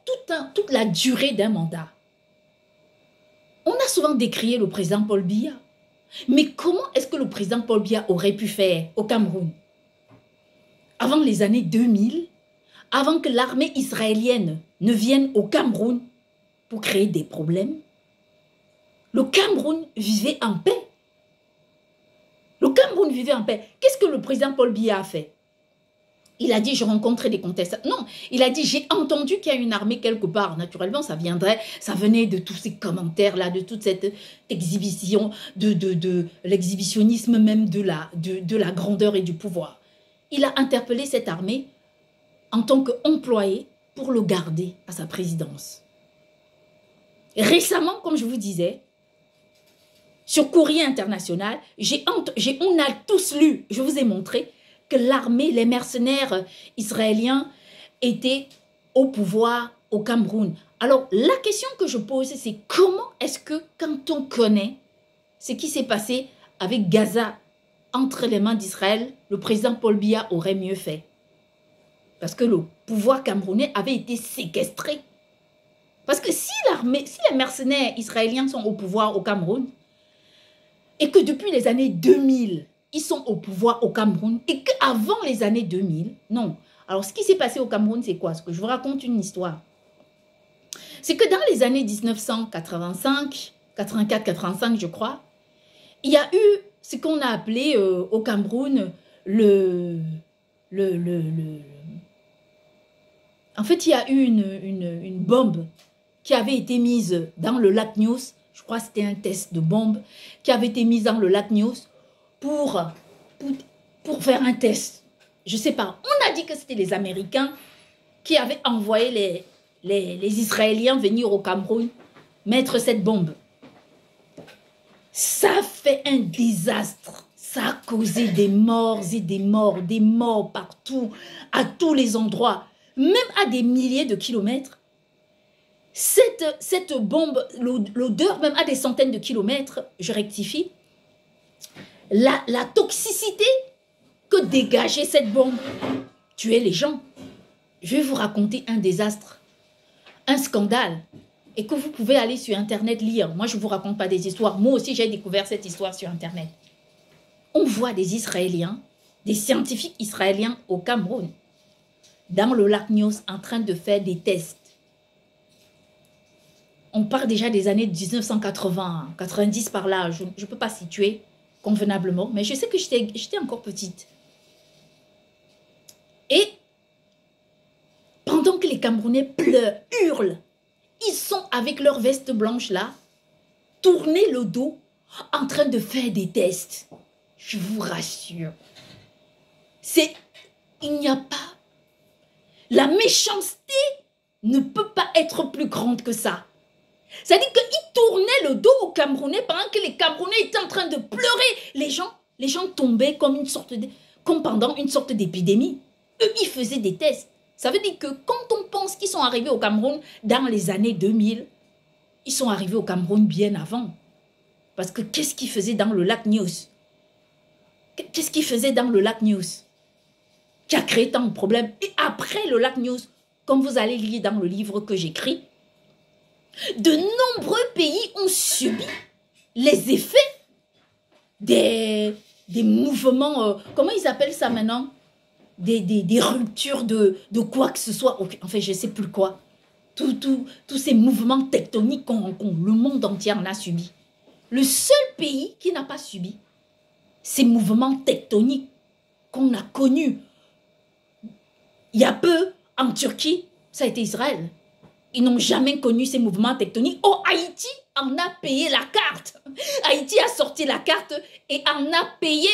toute la durée d'un mandat. On a souvent décrié le président Paul Biya. Mais comment est-ce que le président Paul Biya aurait pu faire au Cameroun? Avant les années 2000, avant que l'armée israélienne ne vienne au Cameroun pour créer des problèmes, le Cameroun vivait en paix. Le Cameroun vivait en paix. Qu'est-ce que le président Paul Biya a fait? Il a dit, je rencontrais des contestataires. Non, il a dit, j'ai entendu qu'il y a une armée quelque part. Naturellement, ça venait de tous ces commentaires-là, de toute cette exhibition, de l'exhibitionnisme même de la grandeur et du pouvoir. Il a interpellé cette armée en tant qu'employé pour le garder à sa présidence. Récemment, comme je vous disais, sur Courrier International, on a tous lu, je vous ai montré, que l'armée, les mercenaires israéliens étaient au pouvoir au Cameroun. Alors, la question que je pose, c'est comment est-ce que, quand on connaît ce qui s'est passé avec Gaza entre les mains d'Israël, le président Paul Biya aurait mieux fait? Parce que le pouvoir camerounais avait été séquestré. Parce que si les mercenaires israéliens sont au pouvoir au Cameroun, et que depuis les années 2000, ils sont au pouvoir au Cameroun et qu'avant les années 2000, non. Alors, ce qui s'est passé au Cameroun, c'est quoi? Ce que je vous raconte une histoire. C'est que dans les années 1985, 84-85, je crois, il y a eu ce qu'on a appelé au Cameroun En fait, il y a eu une bombe qui avait été mise dans le lac Nyos. Je crois que c'était un test de bombe qui avait été mise dans le lac Nyos pour faire un test. Je ne sais pas. On a dit que c'était les Américains qui avaient envoyé les Israéliens venir au Cameroun mettre cette bombe. Ça a fait un désastre. Ça a causé des morts et des morts partout, à tous les endroits, même à des milliers de kilomètres. Cette bombe, l'odeur même à des centaines de kilomètres, je rectifie, la toxicité que dégageait cette bombe tuait les gens. Je vais vous raconter un désastre, un scandale, et que vous pouvez aller sur Internet lire. Moi, je ne vous raconte pas des histoires. Moi aussi, j'ai découvert cette histoire sur Internet. On voit des Israéliens, des scientifiques israéliens au Cameroun, dans le lac Nyos, en train de faire des tests. On part déjà des années 1980, 90 par là. Je ne peux pas situer convenablement, mais je sais que j'étais encore petite. Et pendant que les Camerounais pleurent, hurlent, ils sont avec leur veste blanche là, tournés le dos, en train de faire des tests. Je vous rassure. Il n'y a pas. La méchanceté ne peut pas être plus grande que ça. C'est-à-dire qu'ils tournaient le dos aux Camerounais pendant que les Camerounais étaient en train de pleurer. Les gens Les gens tombaient comme comme pendant une sorte d'épidémie. Eux, ils faisaient des tests. Ça veut dire que quand on pense qu'ils sont arrivés au Cameroun dans les années 2000, ils sont arrivés au Cameroun bien avant. Parce que qu'est-ce qu'ils faisaient dans le lac News? Qu'est-ce qu'ils faisaient dans le lac News qui a créé tant de problèmes? Et après le lac News, comme vous allez lire dans le livre que j'écris, de nombreux pays ont subi les effets des mouvements, comment ils appellent ça maintenant? Des ruptures de quoi que ce soit. Enfin, je ne sais plus quoi. Tous ces mouvements tectoniques le monde entier en a subi. Le seul pays qui n'a pas subi ces mouvements tectoniques qu'on a connus il y a peu en Turquie, ça a été Israël. Ils n'ont jamais connu ces mouvements tectoniques. Oh, Haïti en a payé la carte. Haïti a sorti la carte et en a payé.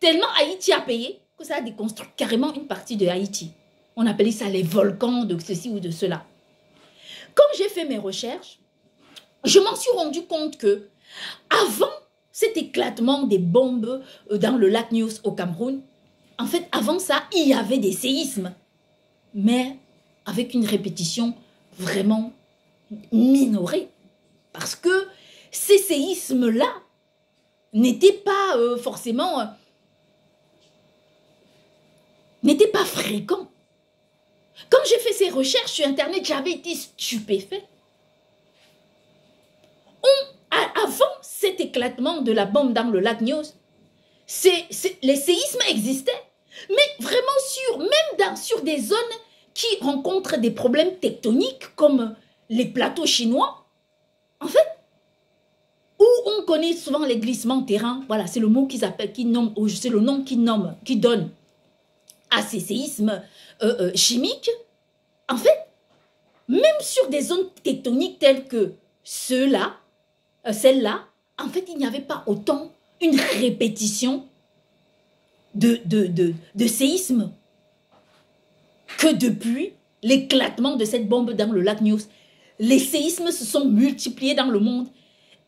Tellement Haïti a payé que ça a déconstruit carrément une partie de Haïti. On appelait ça les volcans de ceci ou de cela. Quand j'ai fait mes recherches, je m'en suis rendu compte que avant cet éclatement des bombes dans le lac News au Cameroun, en fait, avant ça, il y avait des séismes. Mais avec une répétition vraiment minorée. Parce que ces séismes-là n'étaient pas forcément... n'étaient pas fréquents. Quand j'ai fait ces recherches sur Internet, j'avais été stupéfaite. Avant cet éclatement de la bombe dans le lac News, les séismes existaient. Mais vraiment même sur des zones qui rencontrent des problèmes tectoniques comme les plateaux chinois, en fait, où on connaît souvent les glissements de terrain, voilà, c'est le mot qu'ils appellent, c'est le nom qu'ils donnent à ces séismes chimiques. En fait, même sur des zones tectoniques telles que celle-là, en fait, il n'y avait pas autant une répétition de séismes que depuis l'éclatement de cette bombe dans le lac News. Les séismes se sont multipliés dans le monde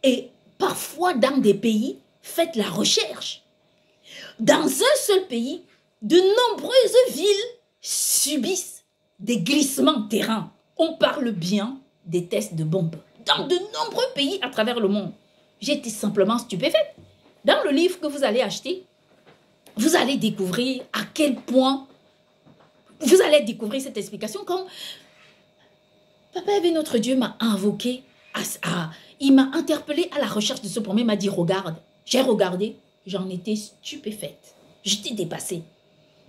et parfois dans des pays, faites la recherche. Dans un seul pays, de nombreuses villes subissent des glissements de terrain. On parle bien des tests de bombes dans de nombreux pays à travers le monde. J'étais simplement stupéfaite. Dans le livre que vous allez acheter, vous allez découvrir à quel point, vous allez découvrir cette explication quand Papa Éveil Notre Dieu m'a invoqué, il m'a interpellé à la recherche de ce problème, il m'a dit regarde, j'ai regardé, j'en étais stupéfaite, j'étais dépassée.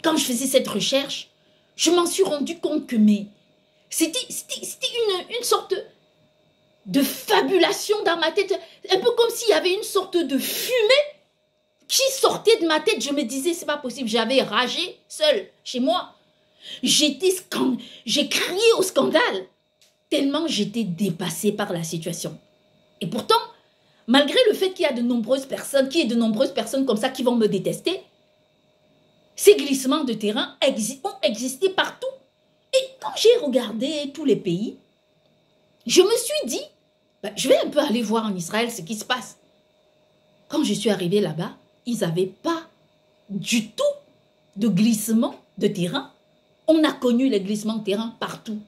Quand je faisais cette recherche, je m'en suis rendu compte que c'était une sorte de fabulation dans ma tête, un peu comme s'il y avait une sorte de fumée qui sortait de ma tête. Je me disais, c'est pas possible, j'avais ragé seule chez moi. J'ai crié au scandale, tellement j'étais dépassée par la situation. Et pourtant, malgré le fait qu'il y a de nombreuses personnes comme ça qui vont me détester, ces glissements de terrain ont existé partout. Et quand j'ai regardé tous les pays, je me suis dit, je vais un peu aller voir en Israël ce qui se passe. Quand je suis arrivée là-bas, ils n'avaient pas du tout de glissement de terrain. On a connu les glissements de terrain partout.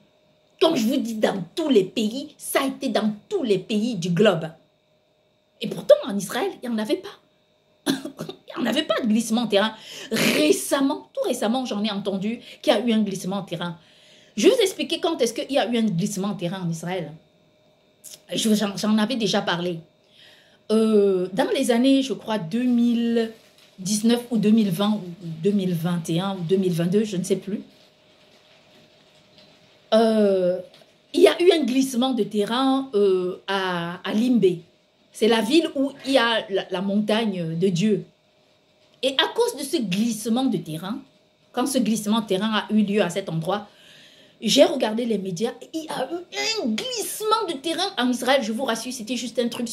Comme je vous dis, dans tous les pays, ça a été dans tous les pays du globe. Et pourtant, en Israël, il n'y en avait pas. Il n'y en avait pas de glissement de terrain. Tout récemment, j'en ai entendu qu'il y a eu un glissement de terrain. Je vais vous expliquer quand est-ce qu'il y a eu un glissement de terrain en Israël. J'en avais déjà parlé. Dans les années, je crois, 2019 ou 2020 ou 2021 ou 2022, je ne sais plus, il y a eu un glissement de terrain à Limbé. C'est la ville où il y a la montagne de Dieu. Et à cause de ce glissement de terrain, quand ce glissement de terrain a eu lieu à cet endroit, j'ai regardé les médias et il y a eu un glissement de terrain en Israël. Je vous rassure, c'était juste un truc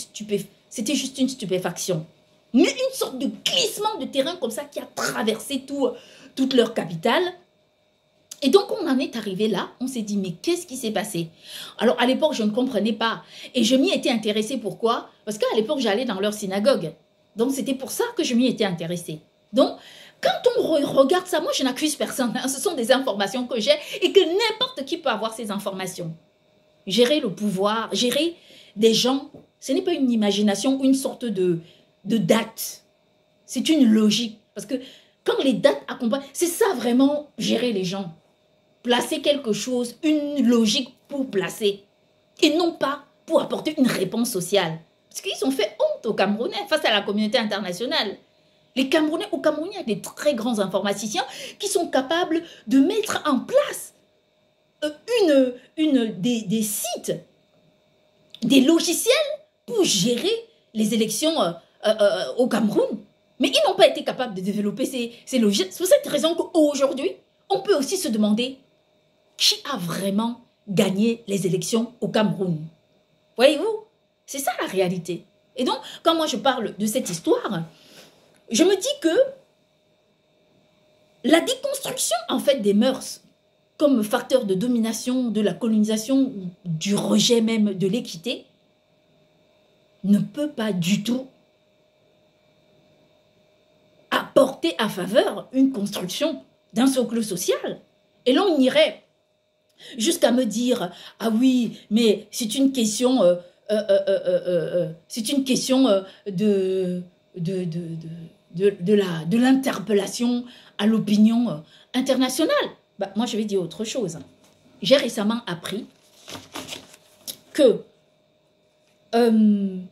c'était juste une stupéfaction. Mais une sorte de glissement de terrain comme ça qui a traversé toute leur capitale. Et donc, on en est arrivé là, on s'est dit, mais qu'est-ce qui s'est passé? Alors, à l'époque, je ne comprenais pas. Et je m'y étais intéressée, pourquoi? Parce qu'à l'époque, j'allais dans leur synagogue. Donc, c'était pour ça que je m'y étais intéressée. Donc, quand on regarde ça, moi, je n'accuse personne. Hein. Ce sont des informations que j'ai et que n'importe qui peut avoir ces informations. Gérer le pouvoir, gérer des gens, ce n'est pas une imagination, une sorte de date. C'est une logique. Parce que quand les dates accompagnent, c'est ça vraiment gérer les gens. Placer quelque chose, une logique pour placer. Et non pas pour apporter une réponse sociale. Parce qu'ils ont fait honte aux Camerounais face à la communauté internationale. Les Camerounais, au Cameroun, il y a des très grands informaticiens qui sont capables de mettre en place des sites, des logiciels pour gérer les élections au Cameroun. Mais ils n'ont pas été capables de développer ces logiciels. C'est pour cette raison qu'aujourd'hui, on peut aussi se demander qui a vraiment gagné les élections au Cameroun. Voyez-vous, c'est ça la réalité. Et donc, quand moi je parle de cette histoire, je me dis que la déconstruction en fait des mœurs comme facteur de domination, de la colonisation, du rejet même de l'équité, ne peut pas du tout apporter à faveur une construction d'un socle social. Et là, on irait jusqu'à me dire, ah oui, mais c'est une question, de l'interpellation à l'opinion internationale. Bah, moi, je vais dire autre chose. J'ai récemment appris que le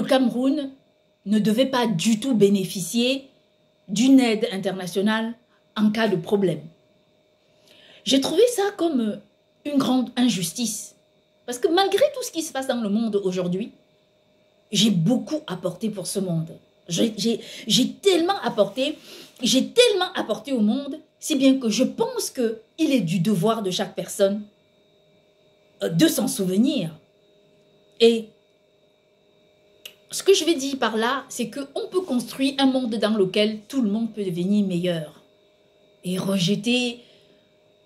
Cameroun ne devait pas du tout bénéficier d'une aide internationale en cas de problème. J'ai trouvé ça comme une grande injustice. Parce que malgré tout ce qui se passe dans le monde aujourd'hui, j'ai beaucoup apporté pour ce monde. J'ai tellement apporté au monde, si bien que je pense qu'il est du devoir de chaque personne de s'en souvenir. Et ce que je vais dire par là, c'est qu'on peut construire un monde dans lequel tout le monde peut devenir meilleur. Et rejeter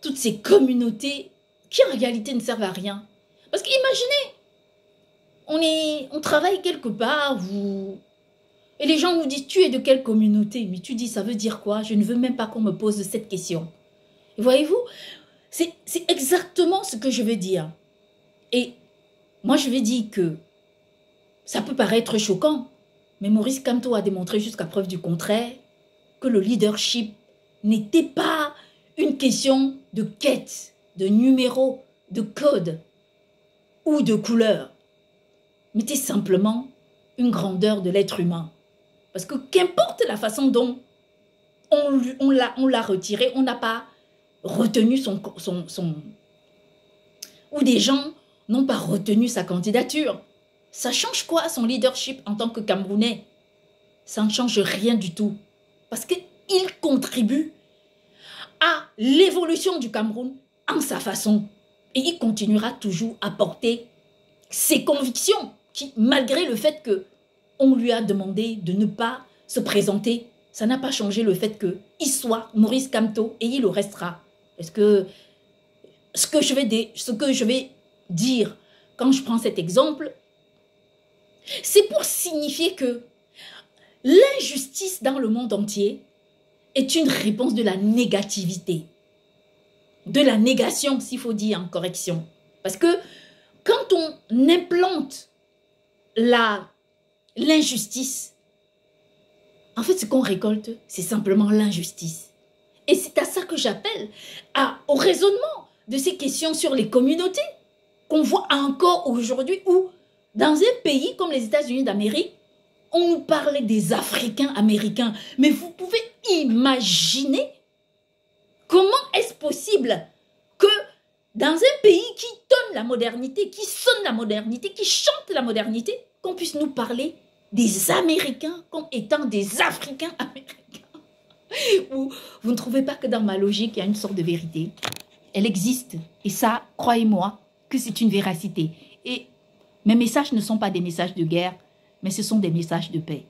toutes ces communautés qui en réalité ne servent à rien. Parce qu'imaginez, on travaille quelque part, et les gens nous disent, tu es de quelle communauté? Mais tu dis, ça veut dire quoi? Je ne veux même pas qu'on me pose cette question. Et voyez-vous, c'est exactement ce que je veux dire. Et moi, je vais dire que ça peut paraître choquant, mais Maurice Kamto a démontré jusqu'à preuve du contraire que le leadership n'était pas une question de quête, de numéro, de code ou de couleur, mais c'était simplement une grandeur de l'être humain. Parce que qu'importe la façon dont on l'a retiré, on n'a pas retenu ou des gens n'ont pas retenu sa candidature. Ça change quoi son leadership en tant que Camerounais? Ça ne change rien du tout. Parce qu'il contribue à l'évolution du Cameroun en sa façon. Et il continuera toujours à porter ses convictions, qui, malgré le fait qu'on lui a demandé de ne pas se présenter, ça n'a pas changé le fait qu'il soit Maurice Kamto et il le restera. Est-ce que ce que je vais dire quand je prends cet exemple, c'est pour signifier que l'injustice dans le monde entier est une réponse de la négativité, de la négation, s'il faut dire en correction. Parce que quand on implante l'injustice, en fait, ce qu'on récolte, c'est simplement l'injustice. Et c'est à ça que j'appelle au raisonnement de ces questions sur les communautés qu'on voit encore aujourd'hui où, dans un pays comme les États-Unis d'Amérique, on nous parlait des Africains américains. Mais vous pouvez imaginer comment est-ce possible que dans un pays qui tonne la modernité, qui sonne la modernité, qui chante la modernité, qu'on puisse nous parler des Américains comme étant des Africains américains. Vous ne trouvez pas que dans ma logique, il y a une sorte de vérité? Elle existe. Et ça, croyez-moi, que c'est une véracité. Et mes messages ne sont pas des messages de guerre, mais ce sont des messages de paix.